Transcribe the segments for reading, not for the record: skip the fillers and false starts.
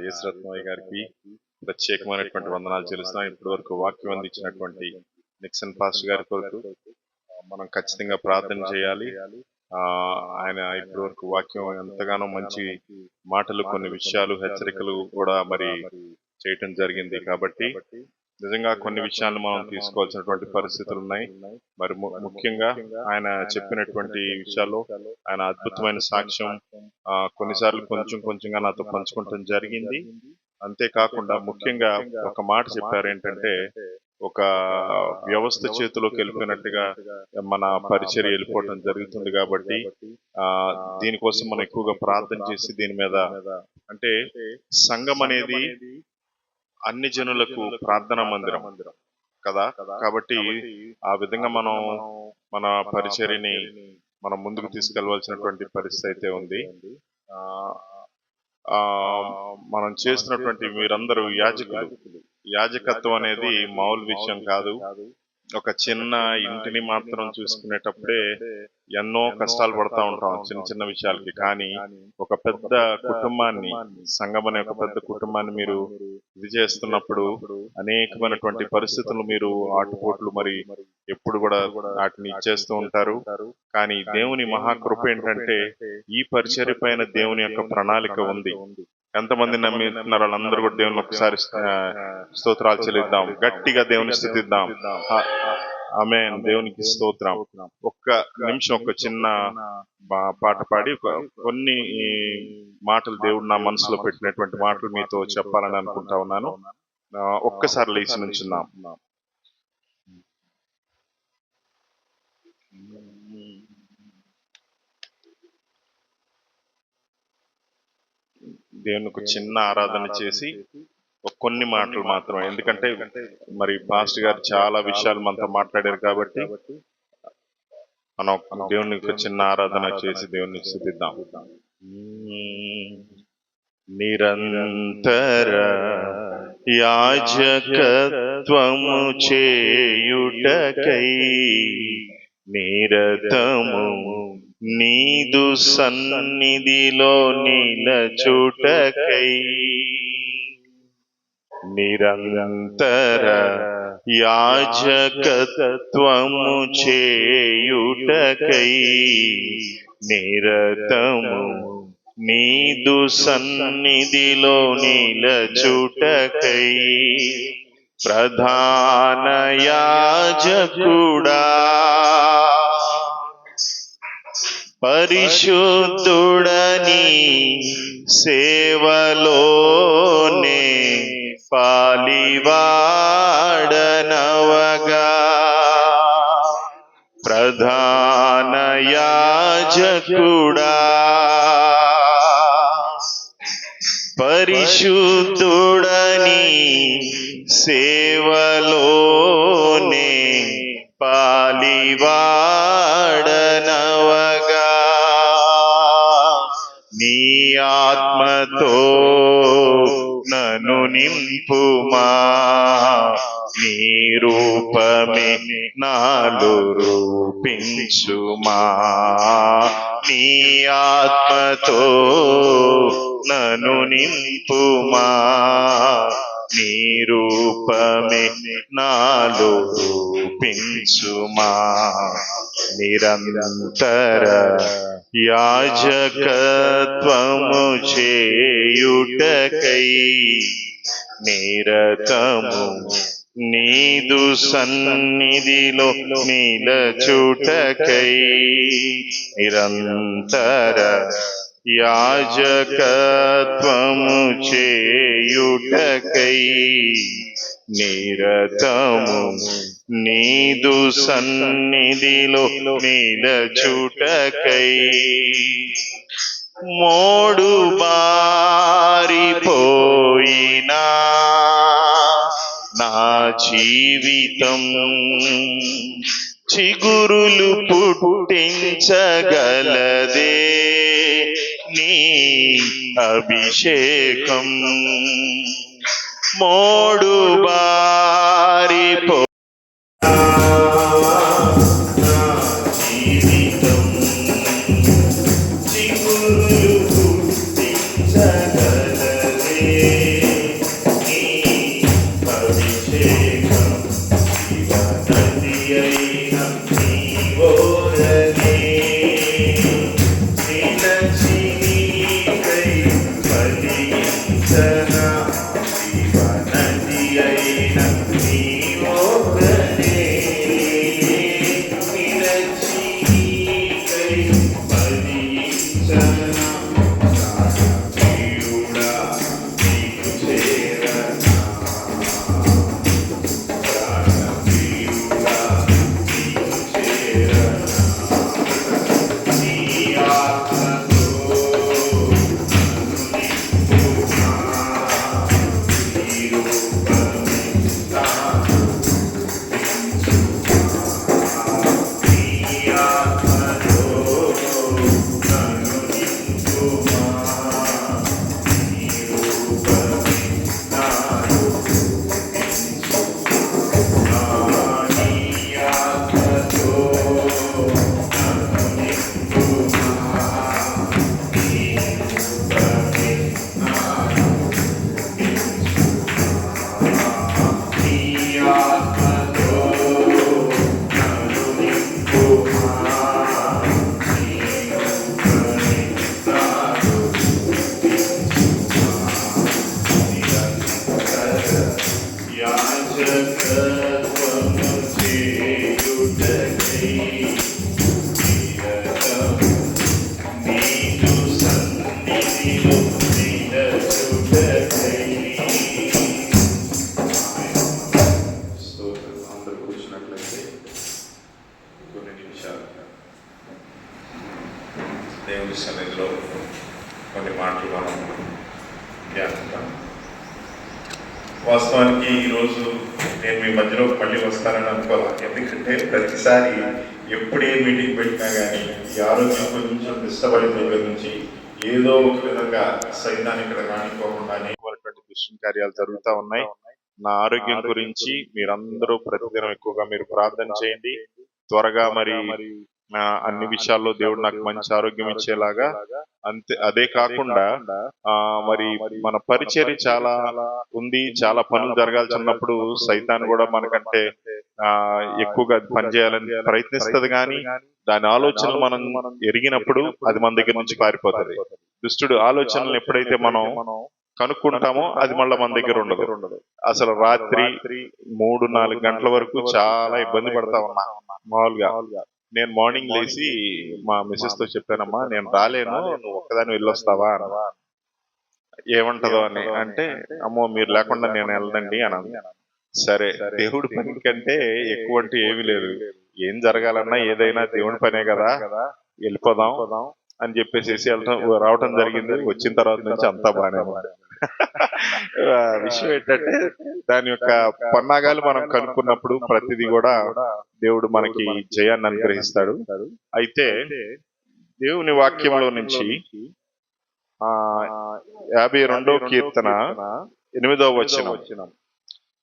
యేసురత్నయ్య గారికి ప్రత్యేకమైనటువంటి వందనాలు చెల్లిస్తున్నాం. ఇప్పటి వరకు వాక్యం అందించినటువంటి నిక్సన్ పాస్టర్ గారి కొరకు మనం ఖచ్చితంగా ప్రార్థన చేయాలి. ఆయన ఇప్పటి వరకు వాక్యం ఎంతగానో మంచి మాటలు, కొన్ని విషయాలు, హెచ్చరికలు కూడా మరి చేయటం జరిగింది. కాబట్టి నిజంగా కొన్ని విషయాలను మనం తీసుకోవాల్సినటువంటి పరిస్థితులు ఉన్నాయి. మరి ముఖ్యంగా ఆయన చెప్పినటువంటి విషయాల్లో ఆయన అద్భుతమైన సాక్ష్యం కొన్నిసార్లు కొంచెంగా నాతో పంచుకోవటం జరిగింది. అంతేకాకుండా ముఖ్యంగా ఒక మాట చెప్పారు, ఏంటంటే ఒక వ్యవస్థ చేతిలోకి వెళ్ళిపోయినట్టుగా మన పరిచర్య వెళ్ళిపోవటం జరుగుతుంది. కాబట్టి దీనికోసం మనం ఎక్కువగా ప్రార్థన చేసి దీని మీద, అంటే సంఘం అనేది అన్ని జనులకు ప్రార్థనా మందిరం కదా. కాబట్టి ఆ విధంగా మనం మన పరిచర్యని మనం ముందుకు తీసుకెళ్లవలసినటువంటి పరిస్థితి అయితే ఉంది. మనం చేస్తున్నటువంటి మీరందరూ యాజకత్వం అనేది మామూలు విషయం కాదు. ఒక చిన్న ఇంటిని మాత్రం చూసుకునేటప్పుడే ఎన్నో కష్టాలు పడతా ఉంటాం చిన్న చిన్న విషయాలకి. కానీ ఒక పెద్ద కుటుంబాన్ని, సంఘం అనే ఒక పెద్ద కుటుంబాన్ని మీరు ఇది చేస్తున్నప్పుడు అనేకమైనటువంటి పరిస్థితులు, మీరు ఆటుపోట్లు మరి ఎప్పుడు కూడా వాటిని ఇచ్చేస్తూ ఉంటారు. కానీ దేవుని మహాకృప ఏంటంటే ఈ పరిచర్య పైన దేవుని యొక్క ప్రణాళిక ఉంది. ఎంతమంది నమ్మిస్తున్నారు వాళ్ళందరూ కూడా దేవుని ఒకసారి స్తోత్రాలు చెల్లిద్దాం, గట్టిగా దేవుని స్తుతిద్దాం. ఆమేన్. దేవునికి స్తోత్రం. ఒక్క నిమిషం ఒక చిన్న పాట పాడి కొన్ని మాటలు దేవుడు నా మనసులో పెట్టినటువంటి మాటలు మీతో చెప్పాలని అనుకుంటా ఉన్నాను. ఒక్కసారి లేచి నుంచున్నాం. దేవునికి చిన్న ఆరాధన చేసి కొన్ని మాటలు మాత్రమే, ఎందుకంటే మరి పాస్టర్ గారు చాలా విషయాలు మనతో మాట్లాడారు. కాబట్టి మనం దేవునికి చిన్న ఆరాధన చేసి దేవుని స్తుతిద్దాం. నిరంతర యాజకత్వము చేయుటకై నిరతము నీదు సన్నిధిలో నిలచుటకై, నిరంతర యాజకత్వము చేయుటకై నిరతము నీదు సన్నిధిలో నిలచుటకై, ప్రధాన యాజకుడా పరిశుద్ధుడని సేవలోనే పాలివాడనవగా, ప్రధాన యాజకుడా పరిశుద్ధుడని సేవలోనే పాలివాడనవగా, నీ ఆత్మతో నన్ను నింపుమా, నీ రూపమే నాలో రూపించుమా, నీ ఆత్మతో నన్ను నింపుమా, నీ రూపమే నాలో రూపించుమా, నిరంతర యాజకత్వము చేయుటకై నిరతము నీదు సన్నిధిలో నిలచుటకై, నిరంతర యాజకత్వము చేయుటకై నిరతము నీదు సన్నిధిలో నిలచుటకై, మోడు బారిపోయినా నా జీవితం చిగురులు పుట్టించగలదే నీ అభిషేకం, మోడు బారిపో జీవితం చిగురులు పుట్టించగలదే మాటలు మనం ధ్యానిద్దాం. వాస్తవానికి ఈరోజు నేను మీ మధ్యలో మళ్ళీ వస్తానని అనుకోవాలి. ఎందుకంటే ప్రతిసారి ఎప్పుడే మీటింగ్ పెట్టినా కానీ ఈ ఆరోగ్యం కొంచెం డిస్టర్బ్ అయిన దగ్గర నుంచి ఏదో ఒక విధంగా సైతాన్ని ఇక్కడ రానిపోకుండా దుష్ట కార్యాలు జరుగుతూ ఉన్నాయి. నా ఆరోగ్యం గురించి మీరందరూ ప్రతిదినం ఎక్కువగా మీరు ప్రార్థన చేయండి. త్వరగా మరి అన్ని విషయాల్లో దేవుడు నాకు మంచి ఆరోగ్యం ఇచ్చేలాగా. అంతే, అదే కాకుండా మరి మన పరిచర్య చాలా ఉంది, చాలా పనులు జరగాల్సి ఉన్నప్పుడు సైతాన్ కూడా మనకంటే ఎక్కువగా పనిచేయాలని ప్రయత్నిస్తుంది. కానీ దాని ఆలోచనలు మనం ఎరిగినప్పుడు అది మన దగ్గర నుంచి పారిపోతుంది. దుష్టుడు ఆలోచనలు ఎప్పుడైతే మనం కనుక్కుంటామో అది మళ్ళీ మన దగ్గర ఉండదు. అసలు రాత్రి 3-4 గంటల వరకు చాలా ఇబ్బంది పడతా ఉన్నా. మామూలుగా నేను మార్నింగ్ లేచి మా మిసెస్ తో చెప్పానమ్మా, నేను రాలేను, నువ్వు ఒక్కదాన్ని వెళ్ళొస్తావా అని. ఏమంటదో అని అంటే, అమ్మో మీరు లేకుండా నేను వెళ్ళనండి అని. సరే, దేవుడి పని కంటే ఎక్కువ అంటూ ఏమీ లేదు. ఏం జరగాలన్నా ఏదైనా దేవుడి పనే కదా, వెళ్ళిపోదాం అని చెప్పేసి రావటం జరిగింది. వచ్చిన తర్వాత నుంచి అంతా బాగానే ఉంది. విషయం ఏంటంటే దాని యొక్క పన్నాగాలు మనం కనుక్కున్నప్పుడు ప్రతిదీ కూడా దేవుడు మనకి జయాన్ని అనుగ్రహిస్తాడు. అయితే దేవుని వాక్యంలో నుంచి 52వ కీర్తన 8వ వచనం,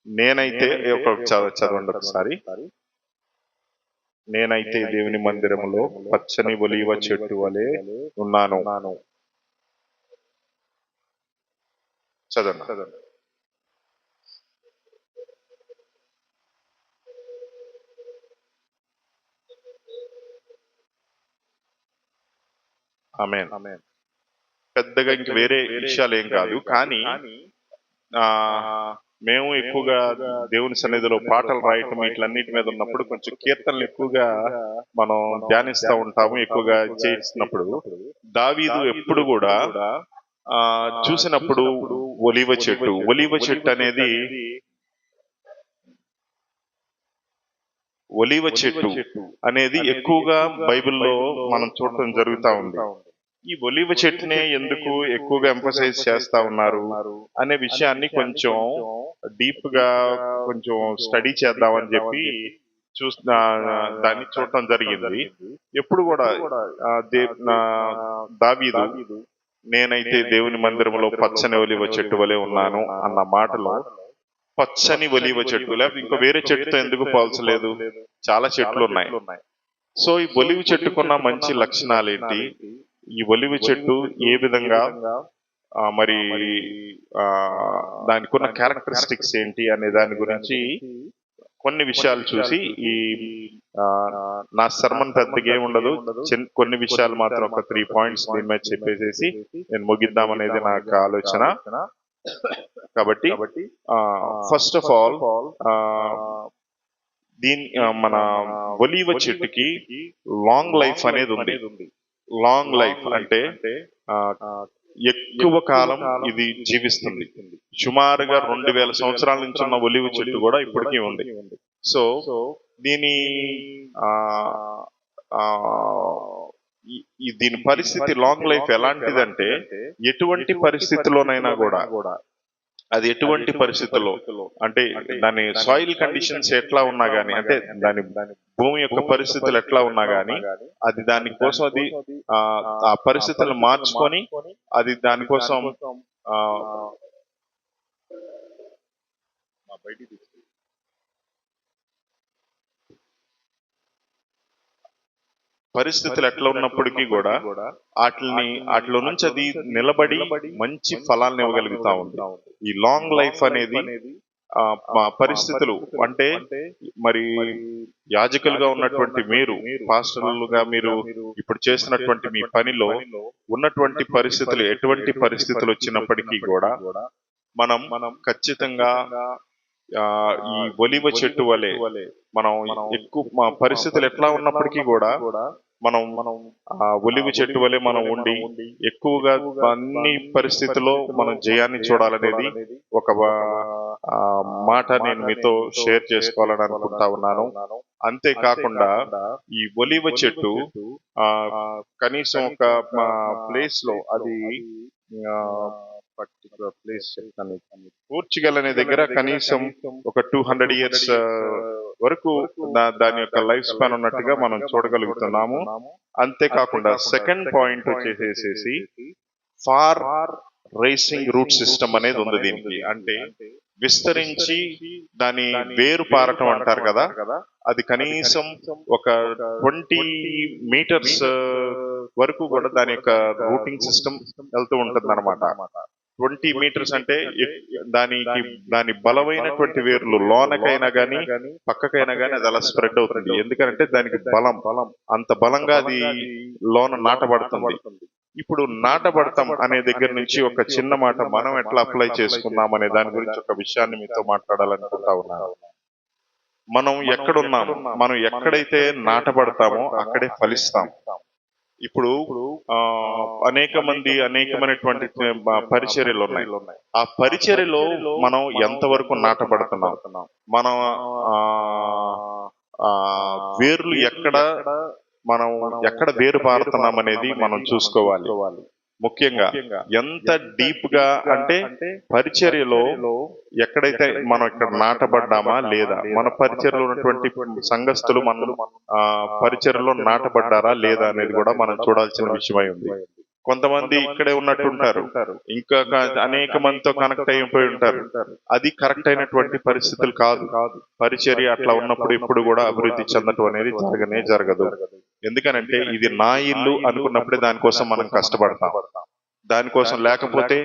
నేనైతే చదవండి ఒకసారి. నేనైతే దేవుని మందిరములో పచ్చని ఒలీవ చెట్టు వలె ఉన్నాను. చదవండి. ఆమేన్. పెద్దగా ఇంక వేరే విషయాలు ఏం కాదు. కానీ మేము ఎక్కువగా దేవుని సన్నిధిలో పాటలు రాయటం ఇట్లన్నిటి మీద ఉన్నప్పుడు కొంచెం కీర్తనలు ఎక్కువగా మనం ధ్యానిస్తూ ఉంటాము. ఎక్కువగా చేసినప్పుడు దావీదు ఎప్పుడు కూడా చూసినప్పుడు ఒలీవ చెట్టు అనేది ఎక్కువగా బైబిల్లో మనం చూడటం జరుగుతూ ఉంది. ఈ ఒలీవ చెట్టునే ఎందుకు ఎక్కువగా ఎంఫసైజ్ చేస్తా ఉన్నారు అనే విషయాన్ని కొంచెం డీప్ గా కొంచెం స్టడీ చేద్దామని చెప్పి దాన్ని చూడటం జరిగింది. ఎప్పుడు కూడా దావీదు నేనైతే దేవుని మందిరంలో పచ్చని ఒలీవ చెట్టు వలె ఉన్నాను అన్న మాటలో పచ్చని ఒలీవ చెట్టు, లేకపోతే ఇంకా వేరే చెట్టుతో ఎందుకు పోల్చలేదు? చాలా చెట్లు ఉన్నాయి. సో ఈ ఒలీవ చెట్టుకున్న మంచి లక్షణాలు ఏంటి, ఈ ఒలీవ చెట్టు ఏ విధంగా మరి దానికి ఉన్న క్యారెక్టరిస్టిక్స్ ఏంటి అనే దాని గురించి కొన్ని విషయాలు చూసి, ఈ నా సర్మన్ పెద్దగా ఏముండదు, కొన్ని విషయాలు మాత్రం ఒక 3 పాయింట్స్ దీని మీద చెప్పేసేసి నేను ముగిద్దామనేది నాకు ఆలోచన. కాబట్టి ఫస్ట్ ఆఫ్ ఆల్ మన ఒలీవ చెట్టుకి లాంగ్ లైఫ్ అనేది ఉంది. లాంగ్ లైఫ్ అంటే ఎక్కువ కాలం ఇది జీవిస్తుంది. సుమారుగా 2000 సంవత్సరాల నుంచి ఉన్న ఒలీవ చెట్టు కూడా ఇప్పటికీ ఉంది. సో దీని దీని పరిస్థితి లాంగ్ లైఫ్ ఎలాంటిదంటే, ఎటువంటి పరిస్థితిలోనైనా కూడా అది ఎటువంటి పరిస్థితుల్లో అంటే దాని సాయిల్ కండిషన్స్ ఎట్లా ఉన్నా గానీ, అంటే దాని భూమి యొక్క పరిస్థితులు ఎట్లా ఉన్నా గానీ అది దానికోసం అది ఆ పరిస్థితులను మార్చుకొని అది దానికోసం పరిస్థితులు ఎట్లా ఉన్నప్పటికీ కూడా వాటిలో నుంచి అది నిలబడి మంచి ఫలాలను ఇవ్వగలుగుతా ఉంది. ఈ లాంగ్ లైఫ్ అనేది పరిస్థితులు అంటే మరి యాజకులుగా ఉన్నటువంటి మీరు, పాస్టర్లుగా మీరు ఇప్పుడు చేసినటువంటి మీ పనిలో ఉన్నటువంటి పరిస్థితులు, ఎటువంటి పరిస్థితులు వచ్చినప్పటికీ కూడా మనం ఖచ్చితంగా ఈ ఒలీవ చెట్టు వలె మనం ఎక్కువ పరిస్థితులు ఎట్లా ఉన్నప్పటికీ కూడా మనం ఒలీవ చెట్టు వలె మనం ఉండి ఎక్కువగా అన్ని పరిస్థితుల్లో మనం జయాన్ని చూడాలనేది ఒక మాట నేను మీతో షేర్ చేసుకోవాలని అనుకుంటా ఉన్నాను. అంతేకాకుండా ఈ ఒలీవ చెట్టు కనీసం ఒక ప్లేస్ లో అది పర్టికులర్ ప్లేస్ చెప్తాను. పోర్చుగల్ అనే దగ్గర కనీసం ఒక 200 years వరకు దాని యొక్క లైఫ్ స్పాన్ ఉన్నట్టుగా మనం చూడగలుగుతున్నాము. అంతేకాకుండా సెకండ్ పాయింట్ వచ్చేసేసి ఫార్ రేసింగ్ రూట్ సిస్టమ్ అనేది ఉంది దీనికి. అంటే విస్తరించి దాని వేరు పారటం అంటారు కదా, అది కనీసం ఒక 20 meters వరకు కూడా దాని యొక్క రూటింగ్ సిస్టమ్ వెళ్తూ ఉంటుంది అనమాట. 20 meters అంటే దాని బలమైనటువంటి వేర్లు లోనకైనా గానీ పక్కకైనా గానీ అది అలా స్ప్రెడ్ అవుతుంది. ఎందుకంటే దానికి బలం అంత బలంగా అది లోన నాటబడుతుంది. ఇప్పుడు నాటబడతాం అనే దగ్గర నుంచి ఒక చిన్న మాట మనం ఎట్లా అప్లై చేసుకుందాం అనే దాని గురించి ఒక విషయాన్ని మీతో మాట్లాడాలనుకుంటా ఉన్నాను. మనం ఎక్కడున్నాము, మనం ఎక్కడైతే నాటబడతామో అక్కడే ఫలిస్తాం. ఇప్పుడు అనేకమైనటువంటి పరిచర్యలు ఉన్నాయి. ఆ పరిచర్యలో మనం ఎంతవరకు నాటబడుతున్నాం, మనం వేర్లు మనం ఎక్కడ వేరు పారుతున్నాం అనేది మనం చూసుకోవాలి. ముఖ్యంగా ఎంత డీప్ గా అంటే పరిచర్యలో ఎక్కడైతే మనం ఇక్కడ నాటబడ్డామా లేదా, మన పరిచర్యలో ఉన్నటువంటి సంఘస్థులు మన పరిచర్యలో నాటబడ్డారా లేదా అనేది కూడా మనం చూడాల్సిన విషయమై ఉంది. కొంతమంది ఇక్కడే ఉన్నట్టుంటారు, ఇంకా అనేక మందితో కనెక్ట్ అయిపోయి ఉంటారు. అది కరెక్ట్ అయినటువంటి పరిస్థితులు కాదు. పరిచర్య అట్లా ఉన్నప్పుడు ఇప్పుడు కూడా అభివృద్ధి చెందటం అనేది జరగదు. ఎందుకనంటే ఇది నా ఇల్లు అనుకున్నప్పుడే దానికోసం మనం కష్టపడతాం. దానికోసం లేకపోతే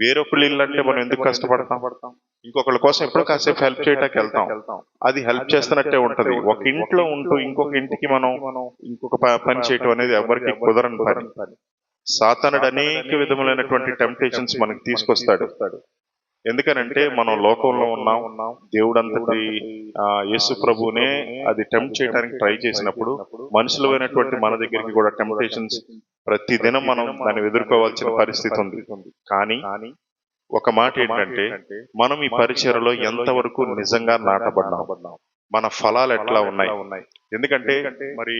వేరొకళ్ళ ఇల్లు అంటే మనం ఎందుకు కష్టపడతాం? ఇంకొకళ్ళ కోసం ఎప్పుడో కాసేపు హెల్ప్ చేయడానికి వెళ్తాం. అది హెల్ప్ చేస్తున్నట్టే ఉంటది. ఒక ఇంట్లో ఉంటూ ఇంకొక ఇంటికి మనం ఇంకొక పని చేయటం అనేది ఎవరికి కుదరని పని. సాతానుడు అనేక విధములైనటువంటి టెంప్టేషన్స్ మనకి తీసుకొస్తాడు. ఎందుకనంటే మనం లోకంలో ఉన్నాం. దేవుడంతటి యేసు ప్రభునే అది టెంప్ట్ చేయడానికి ట్రై చేసినప్పుడు మనుషులమైనటువంటి మన దగ్గరికి కూడా టెంప్టేషన్స్ ప్రతి దినం మనం దాన్ని ఎదుర్కోవాల్సిన పరిస్థితి ఉంది. కానీ ఒక మాట ఏంటంటే మనం ఈ పరిచర్యలో ఎంతవరకు నిజంగా నాటబడ్డాం, మన ఫలాలు ఎట్లా ఉన్నాయి. ఎందుకంటే మరి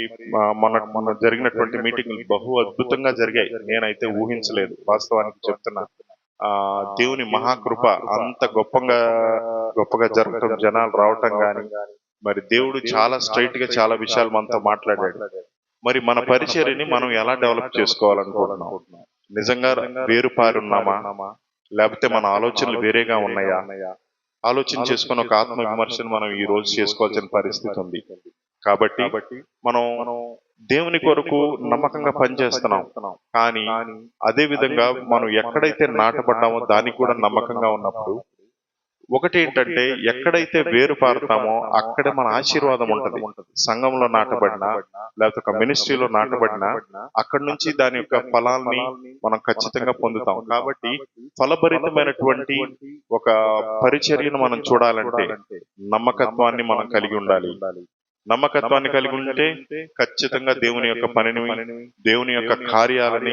మన జరిగినటువంటి మీటింగ్లు బహు అద్భుతంగా జరిగాయి. నేనైతే ఊహించలేదు, వాస్తవానికి చెప్తున్నా. దేవుని మహాకృప అంత గొప్పగా జరగటం, జనాలు రావటం గాని, మరి దేవుడు చాలా స్ట్రైట్ గా చాలా విషయాలు మనతో మాట్లాడాడు. మరి మన పరిచర్యని మనం ఎలా డెవలప్ చేసుకోవాలనుకుంటున్నాం? నిజంగా వేరు పారున్నామా, లేకపోతే మన ఆలోచనలు వేరేగా ఉన్నాయా? ఆలోచన చేసుకుని ఒక ఆత్మ విమర్శను మనం ఈ రోజు చేసుకోవాల్సిన పరిస్థితి ఉంది. కాబట్టి మనం దేవుని కొరకు నమ్మకంగా పనిచేస్తున్నాం. కానీ అదే విధంగా మనం ఎక్కడైతే నాటబడ్డామో దానికి కూడా నమ్మకంగా ఉన్నప్పుడు ఒకటి ఏంటంటే ఎక్కడైతే వేరు పారుతామో అక్కడే మన ఆశీర్వాదం ఉంటది. సంఘంలో నాటబడినా లేకపోతే ఒక మినిస్ట్రీలో నాటబడినా అక్కడి నుంచి దాని యొక్క ఫలాల్ని మనం ఖచ్చితంగా పొందుతాం. కాబట్టి ఫలభరితమైనటువంటి ఒక పరిచర్యను మనం చూడాలంటే నమ్మకత్వాన్ని మనం కలిగి ఉండాలి. నమ్మకత్వాన్ని కలిగి ఉంటే ఖచ్చితంగా దేవుని యొక్క పనిని, దేవుని యొక్క కార్యాలని,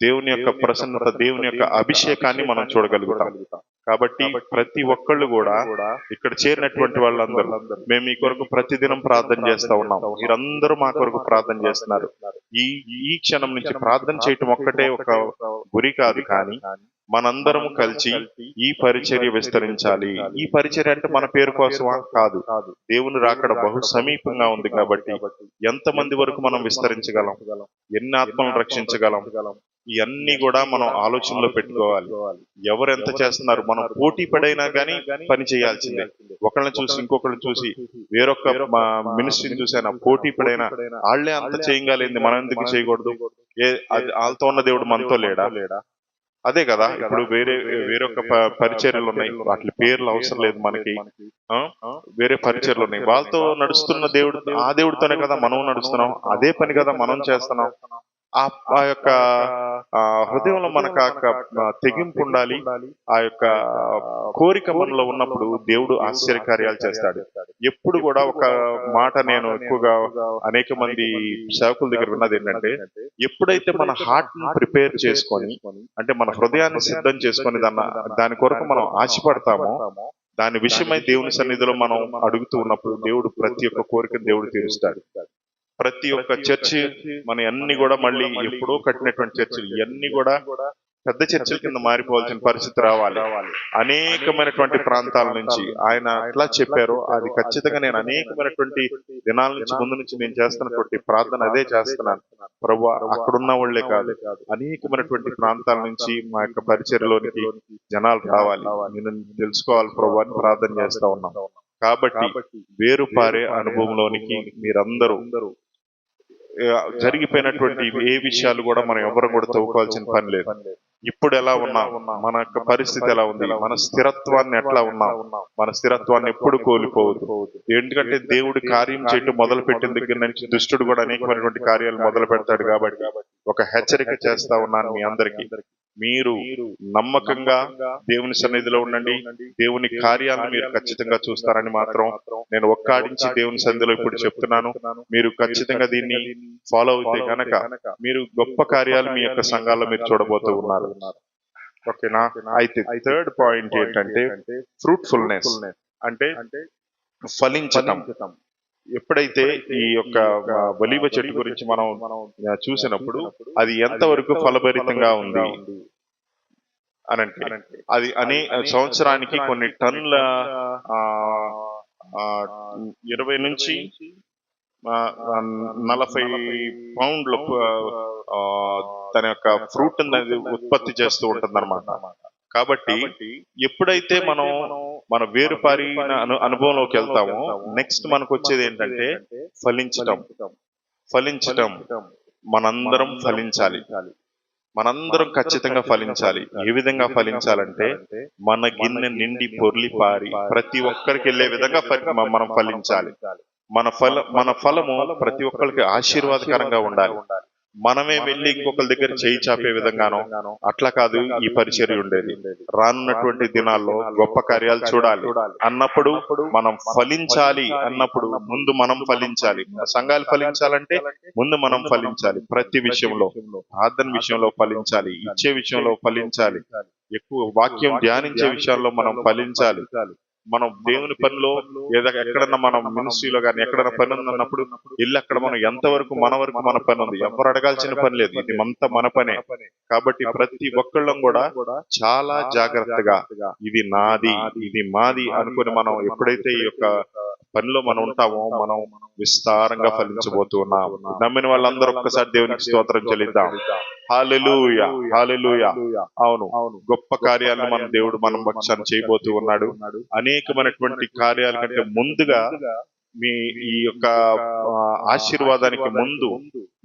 దేవుని యొక్క ప్రసన్నత, దేవుని యొక్క అభిషేకాన్ని మనం చూడగలుగుతాం. కాబట్టి ప్రతి ఒక్కళ్ళు కూడా ఇక్కడ చేరినటువంటి వాళ్ళందరూ మేము మీ కొరకు ప్రతిదినం ప్రార్థన చేస్తా ఉన్నాం. మీరందరూ మా కొరకు ప్రార్థన చేస్తున్నారు. ఈ క్షణం నుంచి ప్రార్థన చేయటం ఒక్కటే ఒక గురి కాదు, కానీ మనందరము కలిసి ఈ పరిచర్య విస్తరించాలి. ఈ పరిచర్య అంటే మన పేరు కోసమా కాదు, దేవుని రాకడ బహు సమీపంగా ఉంది. కాబట్టి ఎంతమంది వరకు మనం విస్తరించగలం, ఎన్ని ఆత్మలను రక్షించగలం, ఇవన్నీ కూడా మనం ఆలోచనలో పెట్టుకోవాలి. ఎవరు ఎంత చేస్తున్నారు, మనం పోటీ పడైనా కానీ పని చేయాల్సిందే. ఒకళ్ళని చూసి ఇంకొకళ్ళని చూసి వేరొక మినిస్ట్రీని చూసైనా పోటీ పడైనా వాళ్ళే అంత చేయగలిగింది మనం ఎందుకు చేయకూడదు? వాళ్ళతో ఉన్న దేవుడు మనతో లేడా? అదే కదా. ఇప్పుడు వేరొక పరిచర్యలు ఉన్నాయి, వాటి పేర్లు అవసరం లేదు మనకి. వేరే పరిచర్యలు ఉన్నాయి, వాళ్ళతో నడుస్తున్న దేవుడు, ఆ దేవుడితోనే కదా మనం నడుస్తున్నాం. అదే పని కదా మనం చేస్తున్నాం. ఆ యొక్క హృదయంలో మనకు తెగింపు ఉండాలి. ఆ యొక్క కోరిక మనలో ఉన్నప్పుడు దేవుడు ఆశ్చర్యకార్యాలు చేస్తాడు. ఎప్పుడు కూడా ఒక మాట నేను ఎక్కువగా అనేక మంది సేవకుల దగ్గర విన్నది ఏంటంటే, ఎప్పుడైతే మన హార్ట్ ని ప్రిపేర్ చేసుకొని, అంటే మన హృదయాన్ని సిద్ధం చేసుకొని దాని కొరకు మనం ఆశపడతామో, దాని విషయమై దేవుని సన్నిధిలో మనం అడుగుతూ ఉన్నప్పుడు దేవుడు ప్రతి ఒక్క కోరికను దేవుడు తీరుస్తాడు. ప్రతి ఒక్క చర్చి మన అన్ని కూడా మళ్ళీ ఎప్పుడో కట్టినటువంటి చర్చిలు ఇవన్నీ కూడా పెద్ద చర్చల కింద మారిపోవాల్సిన పరిస్థితి రావాలి. అనేకమైనటువంటి ప్రాంతాల నుంచి ఆయన ఎట్లా చెప్పారో అది ఖచ్చితంగా నేను అనేకమైనటువంటి దినాల నుంచి ముందు నుంచి నేను చేస్తున్నటువంటి ప్రార్థన అదే చేస్తున్నాను. ప్రభువా, అక్కడున్న వాళ్ళే కాదు, అనేకమైనటువంటి ప్రాంతాల నుంచి మా యొక్క పరిచర్యలోనికి జనాలు రావాలి, నేను తెలుసుకోవాలి ప్రభువా అని ప్రార్థన చేస్తా ఉన్నాం. కాబట్టి వేరుపారే అనుభవంలోనికి మీరందరూ జరిగిపోయినటువంటి ఏ విషయాలు కూడా మనం ఎవరు కూడా తవ్వుకోవాల్సిన పని లేదు. ఇప్పుడు ఎలా ఉన్నాం, మన యొక్క పరిస్థితి ఎలా ఉంది, మన స్థిరత్వాన్ని ఎట్లా ఉన్నాం, మన స్థిరత్వాన్ని ఎప్పుడు కోల్పోవద్దు. ఎందుకంటే దేవుడు కార్యం చేయటం మొదలు పెట్టిన దగ్గర నుంచి దుష్టుడు కూడా అనేకమైనటువంటి కార్యాలు మొదలు పెడతాడు. కాబట్టి ఒక హెచ్చరిక చేస్తా ఉన్నాను మీ అందరికీ, మీరు నమ్మకంగా దేవుని సన్నిధిలో ఉండండి, దేవుని కార్యాలను మీరు ఖచ్చితంగా చూస్తారని మాత్రం నేను ఒక్కాడించి దేవుని సన్నిధిలో ఇప్పుడు చెప్తున్నాను. మీరు ఖచ్చితంగా దీన్ని ఫాలో అయితే కనుక మీరు గొప్ప కార్యాలు మీ యొక్క సంఘాల్లో మీరు చూడబోతూ ఉన్నారు. ఓకేనా? అయితే థర్డ్ పాయింట్ ఏంటంటే ఫ్రూట్ఫుల్నెస్, అంటే ఫలించటం. ఎప్పుడైతే ఈ యొక్క ఒలీవ చెట్టు గురించి మనం చూసినప్పుడు అది ఎంతవరకు ఫలభరితంగా ఉంది అనంటే అది సంవత్సరానికి కొన్ని టన్నుల 20 నుంచి 40 పౌండ్ల తన యొక్క ఫ్రూట్ అనేది ఉత్పత్తి చేస్తూ ఉంటుంది అన్నమాట. కాబట్టి ఎప్పుడైతే మనం మన వేరుపారిన అనుభవంలోకి వెళ్తామో నెక్స్ట్ మనకు వచ్చేది ఏంటంటే ఫలించటం. మనందరం ఫలించాలి, మనందరం ఖచ్చితంగా ఫలించాలి. ఏ విధంగా ఫలించాలంటే మన గిన్నె నిండి పొర్లి పారి ప్రతి ఒక్కరికి వెళ్ళే విధంగా మనం ఫలించాలి. మన ఫలము ప్రతి ఒక్కరికి ఆశీర్వాదకరంగా ఉండాలి. మనమే వెళ్ళి ఇంకొకరి దగ్గర చేయి చాపే విధంగానో అట్లా కాదు ఈ పరిచర్య ఉండేది. రానున్నటువంటి దినాల్లో గొప్ప కార్యాలు చూడాలి అన్నప్పుడు మనం ఫలించాలి. అన్నప్పుడు ముందు మనం ఫలించాలి. సంఘాలు ఫలించాలంటే ముందు మనం ఫలించాలి. ప్రతి విషయంలో, ప్రార్థన విషయంలో ఫలించాలి, ఇచ్చే విషయంలో ఫలించాలి, ఎక్కువ వాక్యం ధ్యానించే విషయాల్లో మనం ఫలించాలి. మనం దేవుని పనిలో ఎక్కడన్నా మనం మినిస్ట్రీలో కానీ ఎక్కడన్నా పని ఉందన్నప్పుడు వెళ్ళి అక్కడ మనం ఎంతవరకు మన వరకు మన పని ఉంది, ఎవరు అడగాల్సిన పని లేదు, ఇది అంతా మన పనే. కాబట్టి ప్రతి ఒక్కళ్ళం కూడా చాలా జాగ్రత్తగా ఇది నాది, ఇది మాది అనుకుని మనం ఎప్పుడైతే ఈ యొక్క పనిలో మనం ఉంటామో మనం విస్తారంగా ఫలించబోతూ ఉన్నాం. నమ్మిన వాళ్ళందరూ ఒక్కసారి దేవునికి స్తోత్రం చెల్లిద్దాం. హల్లెలూయా, హల్లెలూయా. అవును, గొప్ప కార్యాలను మన దేవుడు మనం పక్షాన్ని చేయబోతూ ఉన్నాడు. అనేకమైనటువంటి కార్యాల కంటే ముందుగా మీ ఈ యొక్క ఆశీర్వాదానికి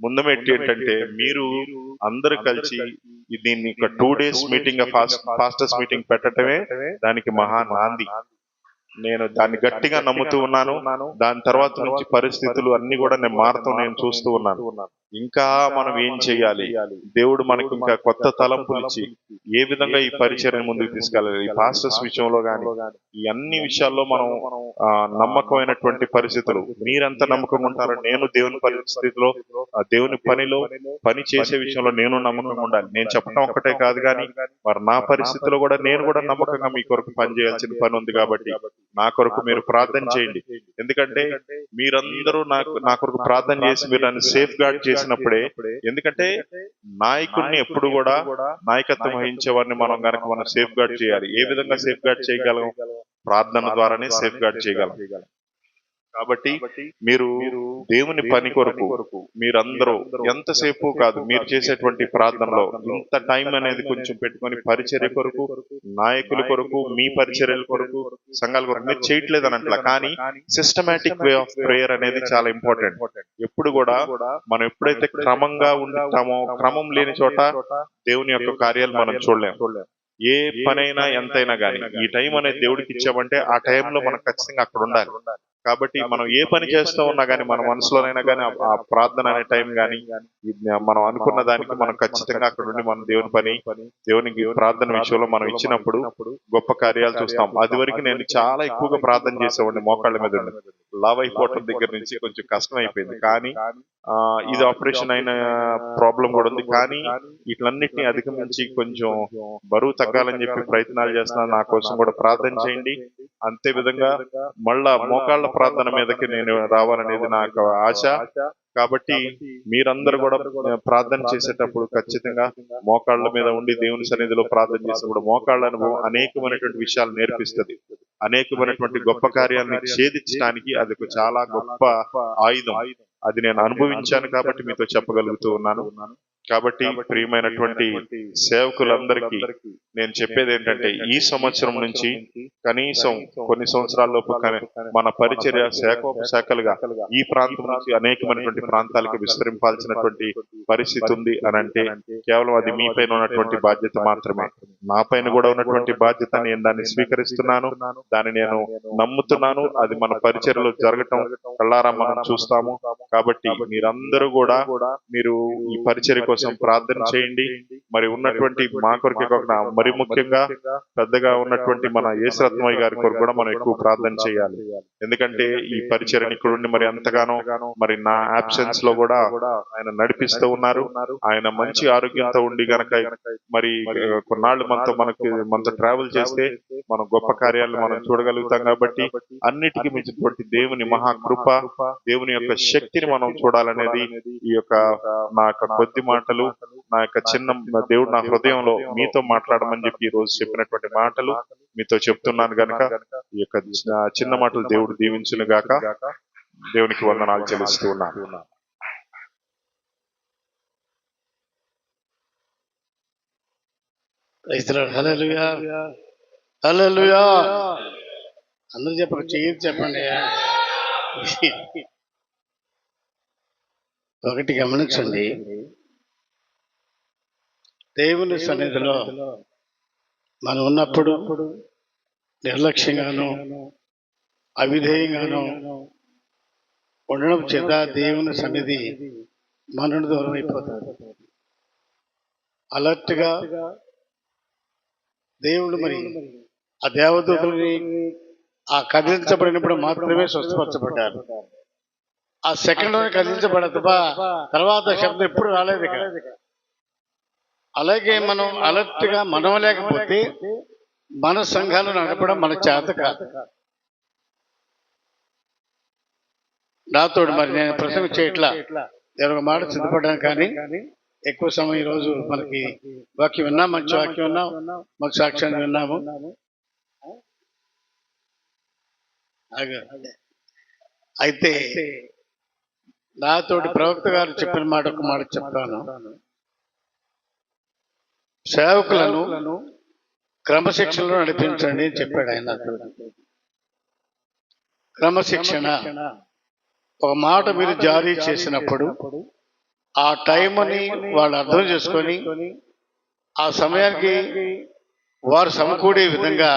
ముందమెట్టి ఏంటంటే మీరు అందరూ కలిసి దీన్ని 2 days మీటింగ్, ఫాస్టర్స్ మీటింగ్ పెట్టడమే దానికి మహానాంది. నేను దాన్ని గట్టిగా నమ్ముతూ ఉన్నాను. దాని తర్వాత నుంచి పరిస్థితులు అన్ని కూడా నేను మారుతాం, నేను చూస్తూ ఉన్నాను. ఇంకా మనం ఏం చేయాలి, దేవుడు మనకి ఇంకా కొత్త తలంపులు ఇచ్చి ఏ విధంగా ఈ పరిచర్యను ముందుకు తీసుకెళ్ళాలి, ఈ పాస్టర్స్ విషయంలో కానీ ఈ అన్ని విషయాల్లో మనం నమ్మకమైనటువంటి పరిస్థితులు. మీరెంత నమ్మకంగా ఉంటారో నేను దేవుని పరిస్థితిలో, దేవుని పనిలో పని చేసే విషయంలో నేను నమ్మకంగా ఉండాలి. నేను చెప్పడం ఒక్కటే కాదు కానీ మరి నా పరిస్థితిలో కూడా నేను కూడా నమ్మకంగా మీ కొరకు పని చేయాల్సిన పని ఉంది. కాబట్టి నా కొరకు మీరు ప్రార్థన చేయండి. ఎందుకంటే మీరందరూ నా కొరకు ప్రార్థన చేసి మీరు నన్ను సేఫ్ గార్డ్ చేసినప్పుడే. ఎందుకంటే నాయకుడిని ఎప్పుడు కూడా నాయకత్వం వహించే వారిని మనం సేఫ్ గార్డ్ చేయాలి. ఏ విధంగా సేఫ్ గార్డ్ చేయగలం? ప్రార్థన ద్వారానే సేఫ్ గార్డ్ చేయగలం. కాబట్టి మీరు దేవుని పని కొరకు మీరందరూ ఎంతసేపు కాదు, మీరు చేసేటువంటి ప్రార్థనలో ఇంత టైం అనేది కొంచెం పెట్టుకొని పరిచర్య కొరకు, నాయకుల కొరకు, మీ పరిచర్యల కొరకు, సంఘాల కొరకు మీరు చేయట్లేదు అన్నట్ల. కానీ సిస్టమాటిక్ వే ఆఫ్ ప్రేయర్ అనేది చాలా ఇంపార్టెంట్. ఎప్పుడు కూడా మనం ఎప్పుడైతే క్రమంగా ఉంటామో, క్రమం లేని చోట దేవుని యొక్క కార్యాలు మనం చూడలేం. ఏ పనైనా ఎంతైనా కానీ ఈ టైం అనేది దేవుడికి ఇచ్చామంటే ఆ టైంలో మనం ఖచ్చితంగా అక్కడ ఉండాలి. కాబట్టి మనం ఏ పని చేస్తూ ఉన్నా కానీ మన మనసులోనైనా కానీ ఆ ప్రార్థన అనే టైం కానీ మనం అనుకున్న దానికి మనం ఖచ్చితంగా అక్కడ ఉండి మనం దేవునికి ప్రార్థన విషయంలో మనం ఇచ్చినప్పుడు గొప్ప కార్యాలు చూస్తాం. అది వరకు నేను చాలా ఎక్కువగా ప్రార్థన చేసేవాడిని, మోకాళ్ళ మీద ఉండి లావ్ అయిపోవటం దగ్గర నుంచి కొంచెం కష్టం అయిపోయింది. కానీ ఇది ఆపరేషన్ అయిన ప్రాబ్లం కూడా ఉంది. కానీ వీటిలన్నిటిని అధిగమించి కొంచెం బరువు తగ్గాలని చెప్పి ప్రయత్నాలు చేస్తున్నాను. నా కోసం కూడా ప్రార్థన చేయండి. అంతే విధంగా మళ్ళా మోకాళ్ళ ప్రార్థన మీదకి నేను రావాలనేది నాకు ఆశ. కాబట్టి మీరందరూ కూడా ప్రార్థన చేసేటప్పుడు ఖచ్చితంగా మోకాళ్ళ మీద ఉండి దేవుని సన్నిధిలో ప్రార్థన చేసినప్పుడు మోకాళ్ళ అనుభవం అనేకమైనటువంటి విషయాలు నేర్పిస్తుంది. అనేకమైనటువంటి గొప్ప కార్యాలను ఛేదించడానికి అది ఒక చాలా గొప్ప ఆయుధం. అది నేను అనుభవించాను కాబట్టి మీతో చెప్పగలుగుతూ ఉన్నాను. కాబట్టి ప్రియమైనటువంటి సేవకులందరికీ నేను చెప్పేది ఏంటంటే, ఈ సంవత్సరం నుంచి కనీసం కొన్ని సంవత్సరాల్లోపు మన పరిచర్య శాఖలుగా ఈ ప్రాంతం నుంచి అనేకమైనటువంటి ప్రాంతాలకు విస్తరింపాల్సినటువంటి పరిస్థితి ఉంది అని అంటే కేవలం అది మీ పైన ఉన్నటువంటి బాధ్యత మాత్రమే. నా పైన కూడా ఉన్నటువంటి బాధ్యత. నేను దాన్ని స్వీకరిస్తున్నాను, దాన్ని నేను నమ్ముతున్నాను. అది మన పరిచర్యలో జరగటం కళ్ళారా మనం చూస్తాము. కాబట్టి మీరందరూ కూడా మీరు ఈ పరిచర్య కోసం ప్రార్థన చేయండి. మరి ఉన్నటువంటి మా కొరకే కాకుండా మరి ముఖ్యంగా పెద్దగా ఉన్నటువంటి మన యేసరత్నయ్య గారి కొరకు కూడా మనం ఎక్కువ ప్రార్థన చేయాలి. ఎందుకంటే ఈ పరిచర్యని ఇక్కడ ఉండి మరి ఎంతగానో మరి నా ఆబ్సెన్స్ లో కూడా ఆయన నడిపిస్తూ ఉన్నారు. ఆయన మంచి ఆరోగ్యంతో ఉండి గనక మరి కొన్నాళ్ళు మనతో ట్రావెల్ చేస్తే మన గొప్ప కార్యాలను మనం చూడగలుగుతాం. కాబట్టి అన్నిటికీ మించినటువంటి దేవుని మహాకృప, దేవుని యొక్క శక్తిని మనం చూడాలనేది ఈ యొక్క నా యొక్క కొద్ది మాటలు, నా యొక్క దేవుడు నా హృదయంలో మీతో మాట్లాడమని చెప్పి ఈ రోజు చెప్పినటువంటి మాటలు మీతో చెప్తున్నాను గనక ఈ యొక్క చిన్న మాటలు దేవుడు దీవించును గాక. దేవునికి వందనాలు చెల్లిస్తూ ఉన్నాను. హల్లెలూయా, హల్లెలూయా. అందరూ చెప్పండి. ఒకటి గమనించండి, దేవుని సన్నిధిలో మనం ఉన్నప్పుడు నిర్లక్ష్యంగాను అవిధేయంగాను ఉండడం చేత దేవుని సన్నిధి మనను దూరం అయిపోతాడు. అలర్ట్గా దేవుడు మరి ఆ దేవదూతలని ఆ కదిలించబడినప్పుడు మాత్రమే స్వస్థపరచబడ్డారు. ఆ సెకండ్లోనే కదిలించబడదు, తర్వాత శబ్దం ఎప్పుడు రాలేదు. అలాగే మనం అలర్ట్గా మనం లేకపోతే మన సంఘాలు నడపడం మన చేత కాదు. నాతోడు మరి నేను ప్రసంగం చేయట్లా, ఒక మాట సిద్ధపడ్డాను. కానీ ఎక్కువ సమయం ఈరోజు మనకి వాక్యం విన్నాం, మంచి వాక్యం విన్నాం, మాకు సాక్ష్యాన్ని విన్నాము. అయితే నాతోటి ప్రవక్త గారు చెప్పిన మాట ఒక మాట చెప్తాను. సేవకులను క్రమశిక్షణలో నడిపించండి అని చెప్పాడు ఆయన. క్రమశిక్షణ ఒక మాట మీరు జారీ చేసినప్పుడు ఆ టైంని వాళ్ళు అర్థం చేసుకొని ఆ సమయానికి వారు సమకూడే విధంగా